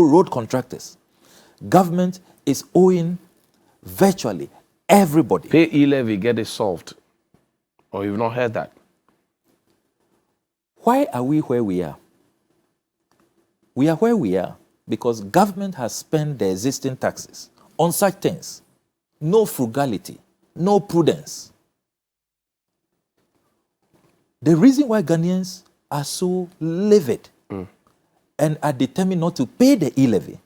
road contractors. Government is owing virtually everybody. Pay e-levy, get it solved. Or you've not heard that? Why are we where we are? We are where we are because government has spent the existing taxes on such things. No frugality, no prudence. The reason why Ghanaians are so livid and are determined not to pay the e-levy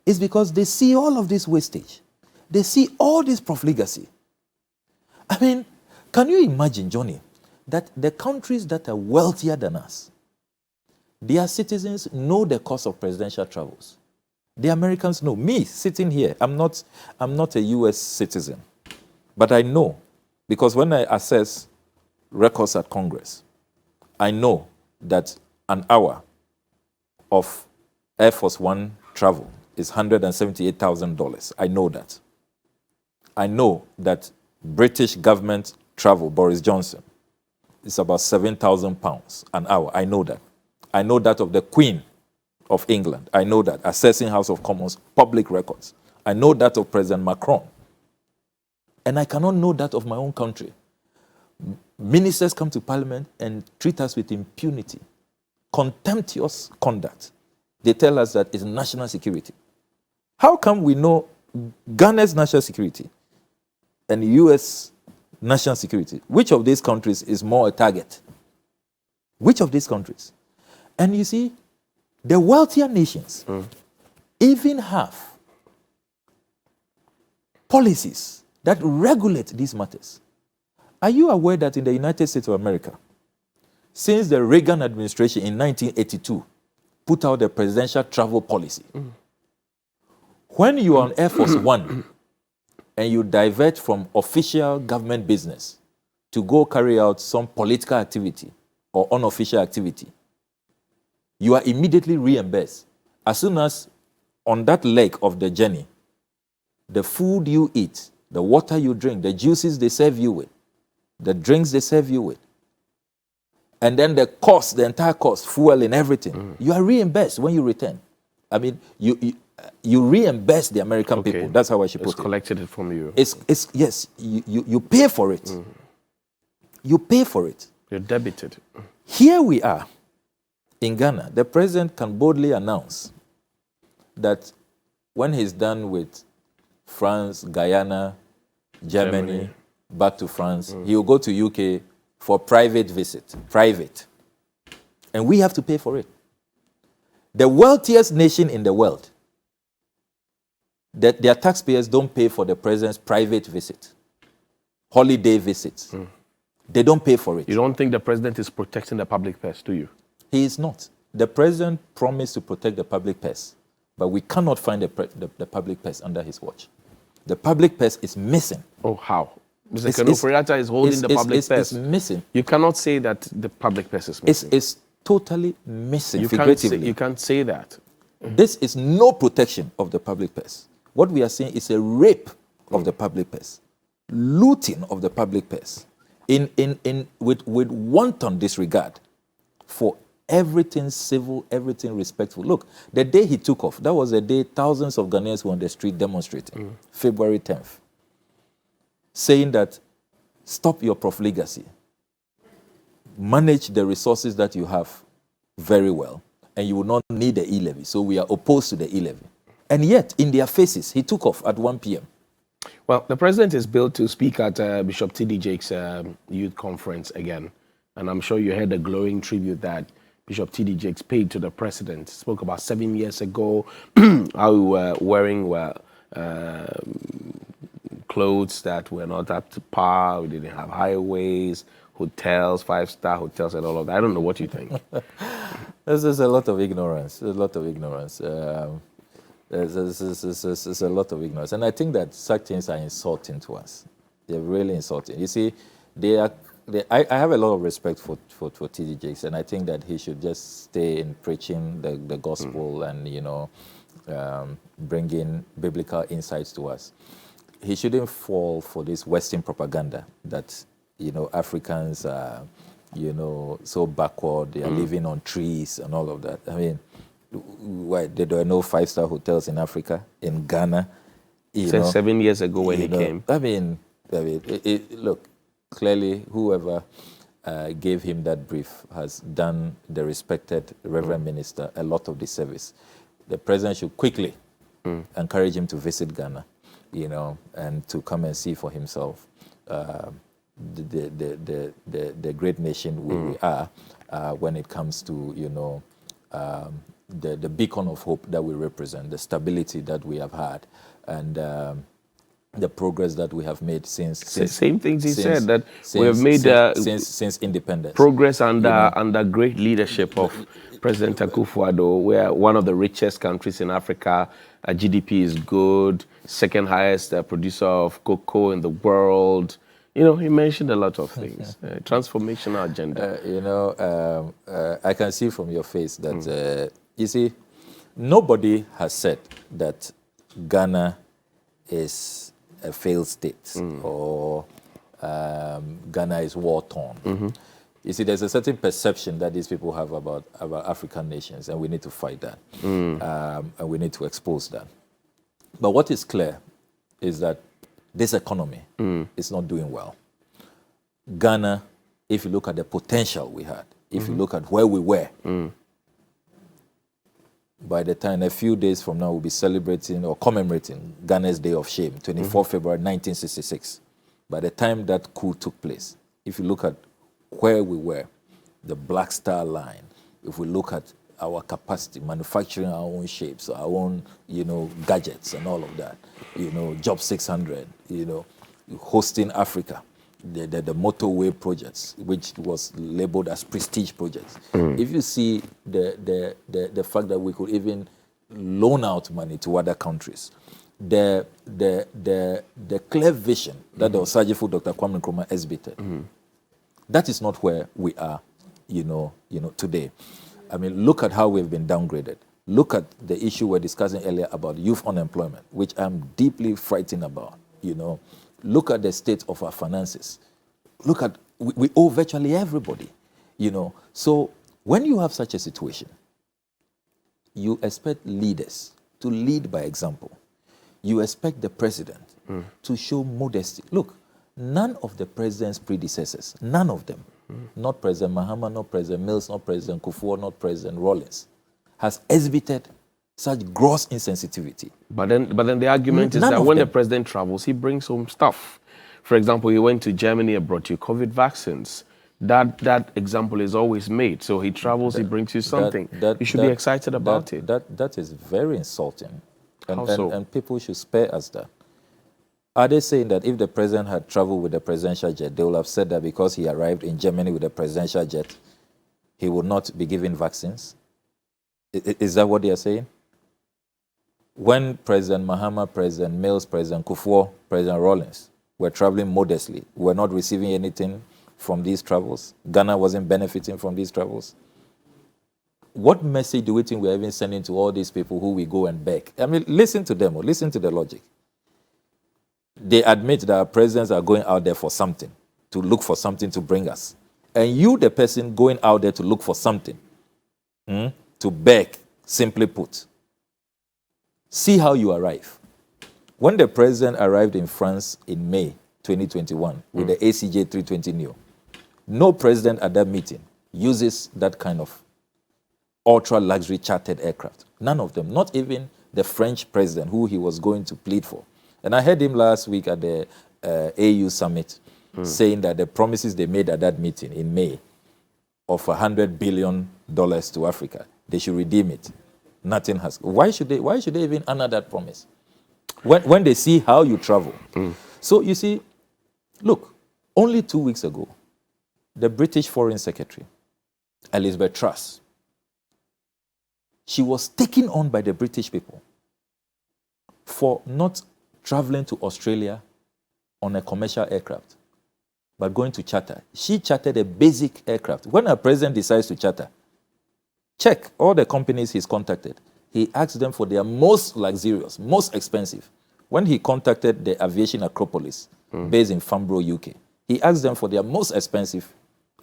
is because they see all of this wastage. They see all this profligacy. I mean, can you imagine, Johnny, that the countries that are wealthier than us, their citizens know the cost of presidential travels. The Americans know. Me, sitting here, I'm not a U.S. citizen. But I know, because when I assess records at Congress, I know that an hour of Air Force One travel is $178,000. I know that. I know that British government travel, Boris Johnson, is about £7,000 an hour. I know that. I know that of the Queen of England. I know that. Assessing House of Commons, public records. I know that of President Macron. And I cannot know that of my own country. Ministers come to Parliament and treat us with impunity, contemptuous conduct. They tell us that it's national security. How come we know Ghana's national security and U.S. national security? Which of these countries is more a target? Which of these countries? And you see, the wealthier nations even have policies that regulate these matters. Are you aware that in the United States of America, since the Reagan administration in 1982 put out the presidential travel policy, when you are on Air Force One and you divert from official government business to go carry out some political activity or unofficial activity, you are immediately reimbursed. As soon as on that leg of the journey, the food you eat, the water you drink, the juices they serve you with, the drinks they serve you with, and then the cost, the entire cost, fuel and everything, you are reimbursed when you return. I mean, you reimburse the American people. That's how I should put it. It's collected it from you. Yes, you pay for it. You pay for it. You're debited. Here we are in Ghana. The president can boldly announce that when he's done with France, Guyana, Germany. Back to France, he will go to UK for private visit, and we have to pay for it. The wealthiest nation in the world, that their taxpayers don't pay for the president's private visit, holiday visits. They don't pay for it. You don't think the president is protecting the public purse, do you? He is not. The president promised to protect the public purse, but we cannot find the public purse under his watch. The public purse is missing. Oh, how? Mr. Kanu is holding the public purse. It's missing. You cannot say that the public purse is missing. It's totally missing, figuratively. You can't say that. This is no protection of the public purse. What we are saying is a rape of the public purse, looting of the public purse, with wanton disregard for everything civil, everything respectful. Look, the day he took off, that was the day thousands of Ghanaians were on the street demonstrating, February 10th. Saying that stop your profligacy, manage the resources that you have very well, and you will not need the e-levy. So we are opposed to the e-levy. And yet, in their faces, he took off at 1 p.m. Well, the president is billed to speak at Bishop T.D. Jakes' youth conference again. And I'm sure you heard the glowing tribute that Bishop T.D. Jakes paid to the president. Spoke about 7 years ago, how we were wearing clothes that were not up to par. We didn't have highways, hotels, 5-star hotels, and all of that. I don't know what you think. There's a lot of ignorance. There's a lot of ignorance. There's a lot of ignorance. And I think that such things are insulting to us. They're really insulting. You see, I have a lot of respect for T.D. Jakes, and I think that he should just stay in preaching the gospel and, bringing biblical insights to us. He shouldn't fall for this Western propaganda that, Africans are, so backward, they are living on trees and all of that. I mean, why, there are no 5-star hotels in Africa, in Ghana. Since 7 years ago when he came. I mean, look, clearly whoever gave him that brief has done the respected Reverend Minister a lot of disservice. The president should quickly encourage him to visit Ghana, and to come and see for himself the great nation we are when it comes to, the beacon of hope that we represent, the stability that we have had, and the progress that we have made since same things he said, that we have made since independence. Progress under great leadership of President Akufo-Addo. We are one of the richest countries in Africa. Our GDP is good, second highest producer of cocoa in the world. He mentioned a lot of things. Transformational agenda. I can see from your face that, you see, nobody has said that Ghana is a failed state or Ghana is war-torn. You see, there's a certain perception that these people have about African nations, and we need to fight that. And we need to expose that. But what is clear is that this economy is not doing well. Ghana, if you look at the potential we had, if you look at where we were, by the time, a few days from now, we'll be celebrating or commemorating Ghana's Day of Shame, 24 February 1966. By the time that coup took place, if you look at where we were, the Black Star Line, if we look at our capacity, manufacturing our own shapes, our own, gadgets and all of that, Job 600, hosting Africa, the motorway projects, which was labeled as prestige projects. If you see the fact that we could even loan out money to other countries, the clear vision that the Osagifo Dr. Kwame Nkrumah exhibited, that is not where we are, today. I mean, look at how we've been downgraded. Look at the issue we were discussing earlier about youth unemployment, which I'm deeply frightened about. Look at the state of our finances. Look at, we owe virtually everybody, So when you have such a situation, you expect leaders to lead by example. You expect the president to show modesty. Look, none of the president's predecessors, none of them, not President Mahama, not President Mills, not President Kufuor, not President Rawlings, has exhibited such gross insensitivity. But then the argument is that when the president travels, he brings home stuff. For example, he went to Germany and brought you COVID vaccines. That example is always made. So he travels, he brings you something. You should be excited about it. That is very insulting. How so? And people should spare us that. Are they saying that if the president had traveled with the presidential jet, they would have said that because he arrived in Germany with the presidential jet, he would not be given vaccines? Is that what they are saying? When President Mahama, President Mills, President Kufuor, President Rawlings were traveling modestly, were not receiving anything from these travels, Ghana wasn't benefiting from these travels, what message do we think we're even sending to all these people who we go and beg? I mean, listen to them, or listen to the logic. They admit that our presidents are going out there for something, to look for something to bring us. And you, the person going out there to look for something, to beg, simply put, see how you arrive. When the president arrived in France in May 2021 with the ACJ 320 Neo, no president at that meeting uses that kind of ultra-luxury chartered aircraft. None of them, not even the French president who he was going to plead for. And I heard him last week at the AU summit saying that the promises they made at that meeting in May of $100 billion to Africa, they should redeem it. Nothing has. Why should they even honor that promise? When they see how you travel. So you see, look, only 2 weeks ago, the British Foreign Secretary, Elizabeth Truss, she was taken on by the British people for not traveling to Australia on a commercial aircraft, but going to charter. She chartered a basic aircraft. When a president decides to charter, check all the companies he's contacted. He asked them for their most luxurious, most expensive. When he contacted the Aviation Acropolis, based in Farnborough, UK, he asked them for their most expensive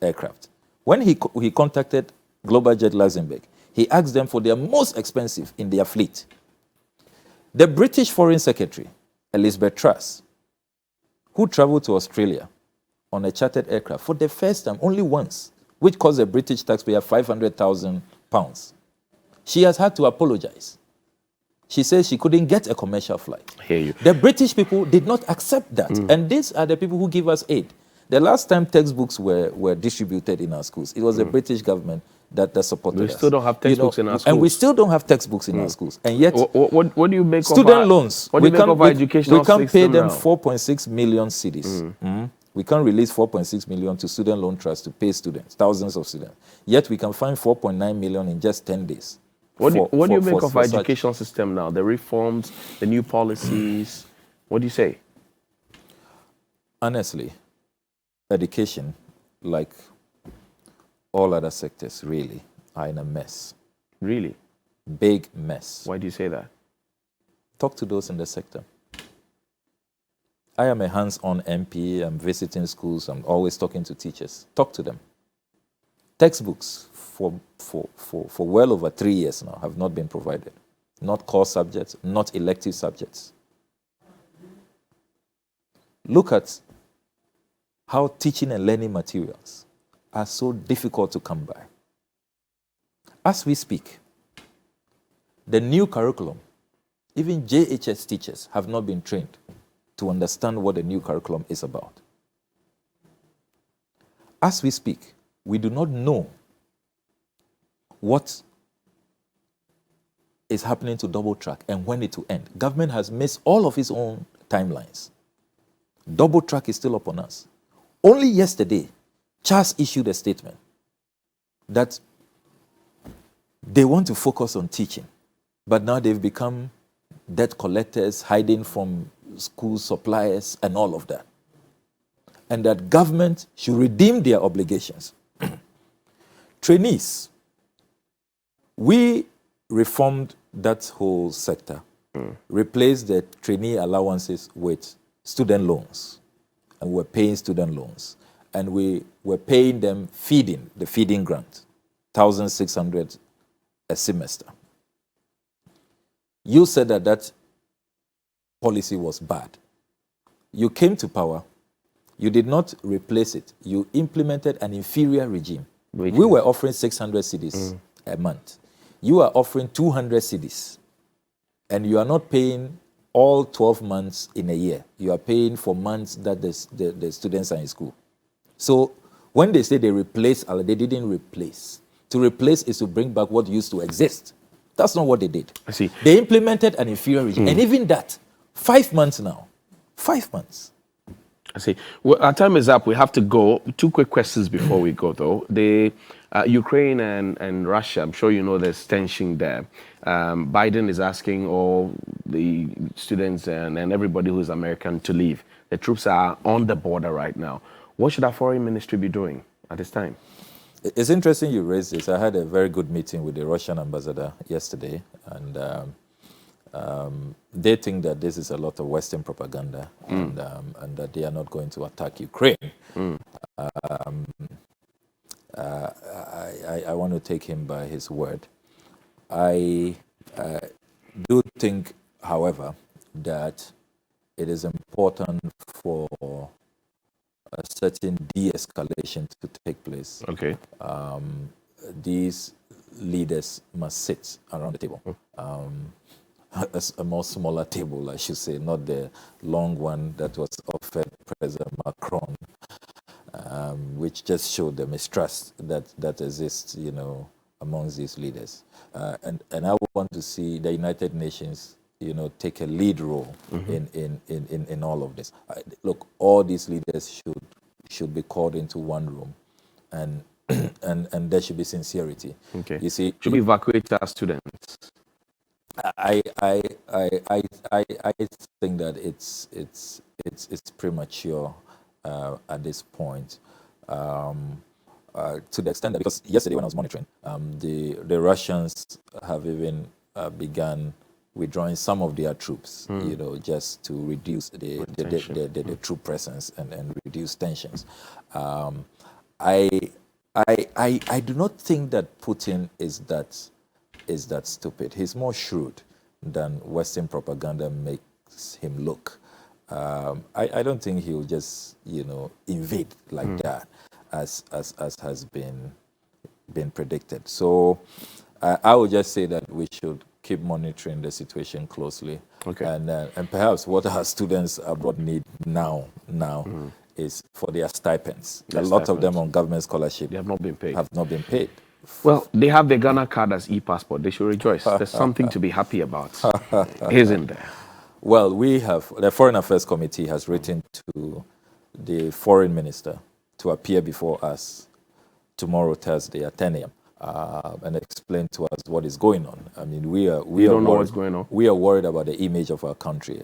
aircraft. When he contacted Global Jet Luxembourg, he asked them for their most expensive in their fleet. The British Foreign Secretary, Elizabeth Truss, who traveled to Australia on a chartered aircraft for the first time, only once, which cost the British taxpayer £500,000. She has had to apologize. She says she couldn't get a commercial flight. I hear you. The British people did not accept that. And these are the people who give us aid. The last time textbooks were distributed in our schools, it was the British government that supported us. We still don't have textbooks in our schools. And we still don't have textbooks in our schools. And yet, what do you make student of our, loans, what do you make of our educational system? We can't pay them now? 4.6 million cedis. We can't release 4.6 million to student loan trusts to pay students, thousands of students. Yet we can find 4.9 million in just 10 days. What do you make of our educational system now? The reforms, the new policies. What do you say? Honestly, education, like all other sectors, really, are in a mess. Really? Big mess. Why do you say that? Talk to those in the sector. I am a hands-on MP. I'm visiting schools. I'm always talking to teachers. Talk to them. Textbooks for well over 3 years now have not been provided. Not core subjects, not elective subjects. Look at how teaching and learning materials are so difficult to come by. As we speak, the new curriculum, even JHS teachers have not been trained to understand what the new curriculum is about. As we speak, we do not know what is happening to double track and when it will end. Government has missed all of its own timelines. Double track is still upon us. Only yesterday, Charles issued a statement that they want to focus on teaching, but now they've become debt collectors, hiding from school suppliers and all of that. And that government should redeem their obligations. Trainees, we reformed that whole sector, replaced the trainee allowances with student loans, and we're paying student loans. And we were paying them the feeding grant, 1,600 a semester. You said that that policy was bad. You came to power. You did not replace it. You implemented an inferior regime. We were offering 600 cedis a month. You are offering 200 cedis. And you are not paying all 12 months in a year. You are paying for months that the students are in school. So when they say they replace, they didn't replace. To replace is to bring back what used to exist. That's not what they did. I see. They implemented an inferior regime. And even that, 5 months now. 5 months. I see. Well, our time is up. We have to go. 2 quick questions before we go, though. The Ukraine and Russia, I'm sure you know there's tension there. Biden is asking all the students and everybody who's American to leave. The troops are on the border right now. What should our foreign ministry be doing at this time? It's interesting you raised this. I had a very good meeting with the Russian ambassador yesterday, and they think that this is a lot of Western propaganda and that they are not going to attack Ukraine. I want to take him by his word. I do think, however, that it is important for a certain de-escalation to take place. Okay. These leaders must sit around the table. A more smaller table, I should say, not the long one that was offered President Macron, which just showed the mistrust that exists, amongst these leaders. And I want to see the United Nations, take a lead role in all of this. Look, all these leaders should be called into one room, and there should be sincerity. Okay. You see, should we evacuate our students? I think that it's premature at this point. To the extent that, because yesterday when I was monitoring, the Russians have even begun withdrawing some of their troops, just to reduce the troop presence and reduce tensions. I do not think that Putin is that stupid. He's more shrewd than Western propaganda makes him look. I don't think he'll just invade like that as has been predicted. So I would just say that we should keep monitoring the situation closely. Okay. And perhaps what our students abroad need now is for their stipends. A lot of them on government scholarship. They have not been paid. Well, they have the Ghana card as e-passport. They should rejoice. There's something to be happy about, isn't there? Well, the Foreign Affairs Committee has written to the Foreign Minister to appear before us tomorrow, Thursday at 10 a.m. And explain to us what is going on. I mean, we don't know what's going on. We are worried about the image of our country.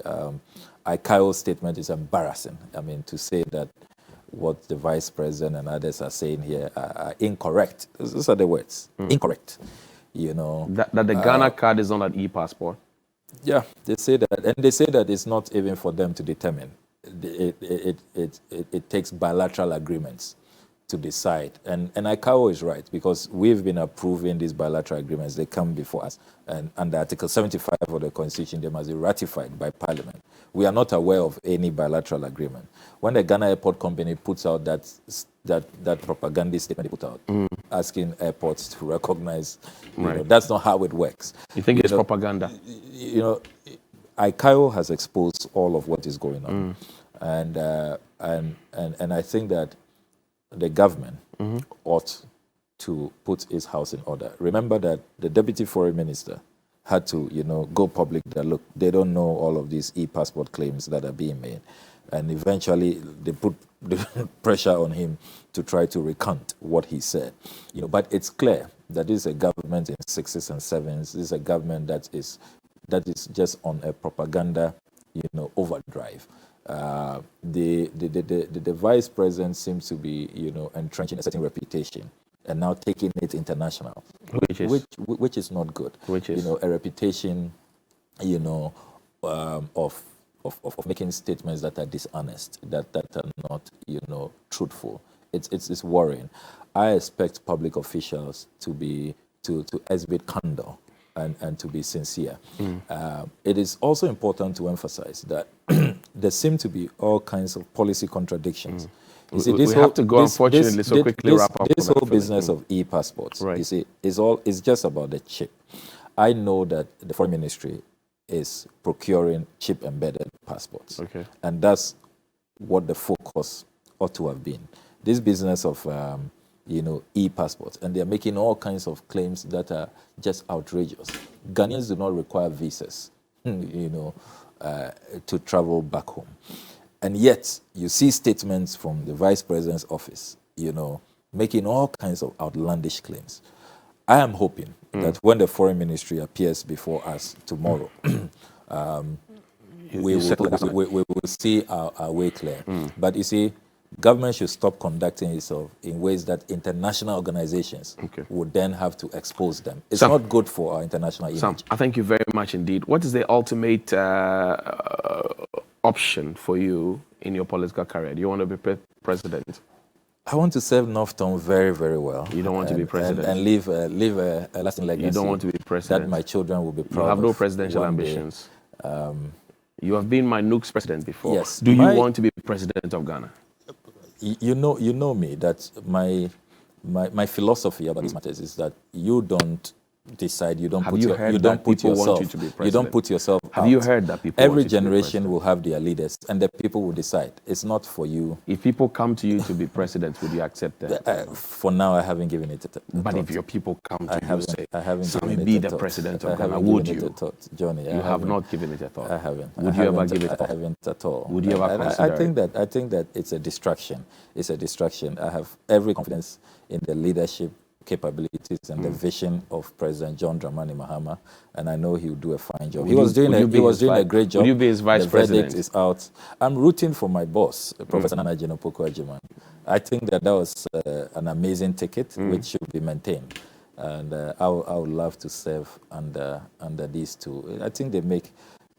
ICAO's statement is embarrassing. I mean, to say that what the Vice President and others are saying here are incorrect. Those are the words. Incorrect. That the Ghana card is not an e-passport. Yeah, they say that, and they say that it's not even for them to determine. It takes bilateral agreements to decide, and ICAO is right, because we've been approving these bilateral agreements. They come before us, and under Article 75 of the Constitution, they must be ratified by Parliament. We are not aware of any bilateral agreement. When the Ghana Airport Company puts out that propaganda statement they put out, asking airports to recognize, that's not how it works. You think it's propaganda? ICAO has exposed all of what is going on, and I think that the government ought to put its house in order. Remember that the Deputy Foreign Minister had to, go public that, look, they don't know all of these e-passport claims that are being made. and eventually they put the pressure on him to try to recant what he said. But it's clear that this is a government in sixes and sevens. This is a government that is just on a propaganda, overdrive. The vice president seems to be, entrenching a certain reputation and now taking it international, which is not good. Which is a reputation, of making statements that are dishonest, that are not, truthful. It's worrying. I expect public officials to exhibit candor and to be sincere. It is also important to emphasize that there seem to be all kinds of policy contradictions. You see, we have to go, unfortunately, so quickly wrap up. This whole business of e-passports, right, you see, is just about the chip. I know that the Foreign Ministry is procuring chip-embedded passports. Okay. And that's what the focus ought to have been. This business of, e-passports, and they're making all kinds of claims that are just outrageous. Ghanaians do not require visas, to travel back home. And yet, you see statements from the Vice President's office, making all kinds of outlandish claims. I am hoping that when the Foreign Ministry appears before us tomorrow, we will see our way clear. But you see, government should stop conducting itself in ways that international organizations would then have to expose them. It's not good for our international image. Sam, I thank you very much indeed. What is the ultimate option for you in your political career? Do you want to be president? I want to serve North Tongu very, very well. You don't want to be president? And leave a lasting legacy. You don't want to be president? That my children will be proud of. You have no presidential ambitions? You have been my Nook's president before. Yes. Do you want to be president of Ghana? You know me, that my philosophy about these matters is that you don't decide, you don't put yourself Have you heard that people every generation will have their leaders and the people will decide. It's not for you. If people come to you to be president, would you accept that? For now, I haven't given it a thought. But if your people come to you and say, Sammy, be the president of Ghana, would you? Johnny, you have not given it a thought. I haven't. Would you ever give it a thought? I haven't at all. Would you ever consider I think that it's a distraction. It's a distraction. I have every confidence in the leadership capabilities and the vision of President John Dramani Mahama, and I know he will do a fine job. He was doing a great job. Will you be his vice president? The verdict is out. I'm rooting for my boss, Professor Nana Jino Poku-Agyemang. I think that was an amazing ticket which should be maintained, and I would love to serve under these two. I think they make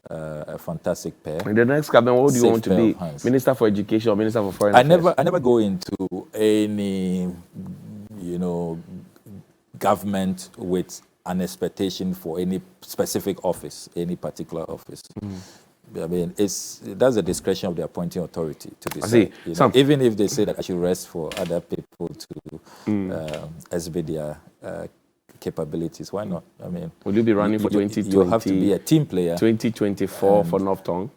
a fantastic pair. In the next cabinet, what do you want to be? Minister for Education or Minister for Foreign Affairs? I never go into any government with an expectation for any specific office, any particular office. I mean, that's the discretion of the appointing authority to decide. Even if they say that I should rest for other people to exhibit their capabilities, why not? I mean, will you be running for 2020? You have to be a team player. 2024 for North Tongu?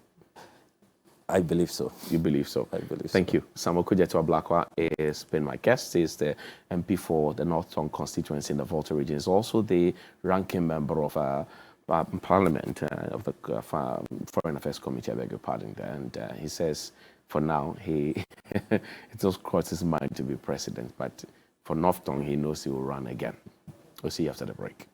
I believe so. You believe so? I believe so. Thank you. Samuel Kujetu Ablakwa has been my guest. He's the MP for the North Tongu constituency in the Volta region. He's also the ranking member of Parliament of the Foreign Affairs Committee, I beg your pardon. And he says, for now, it just crossed his mind to be president. But for North Tongu, he knows he will run again. We'll see you after the break.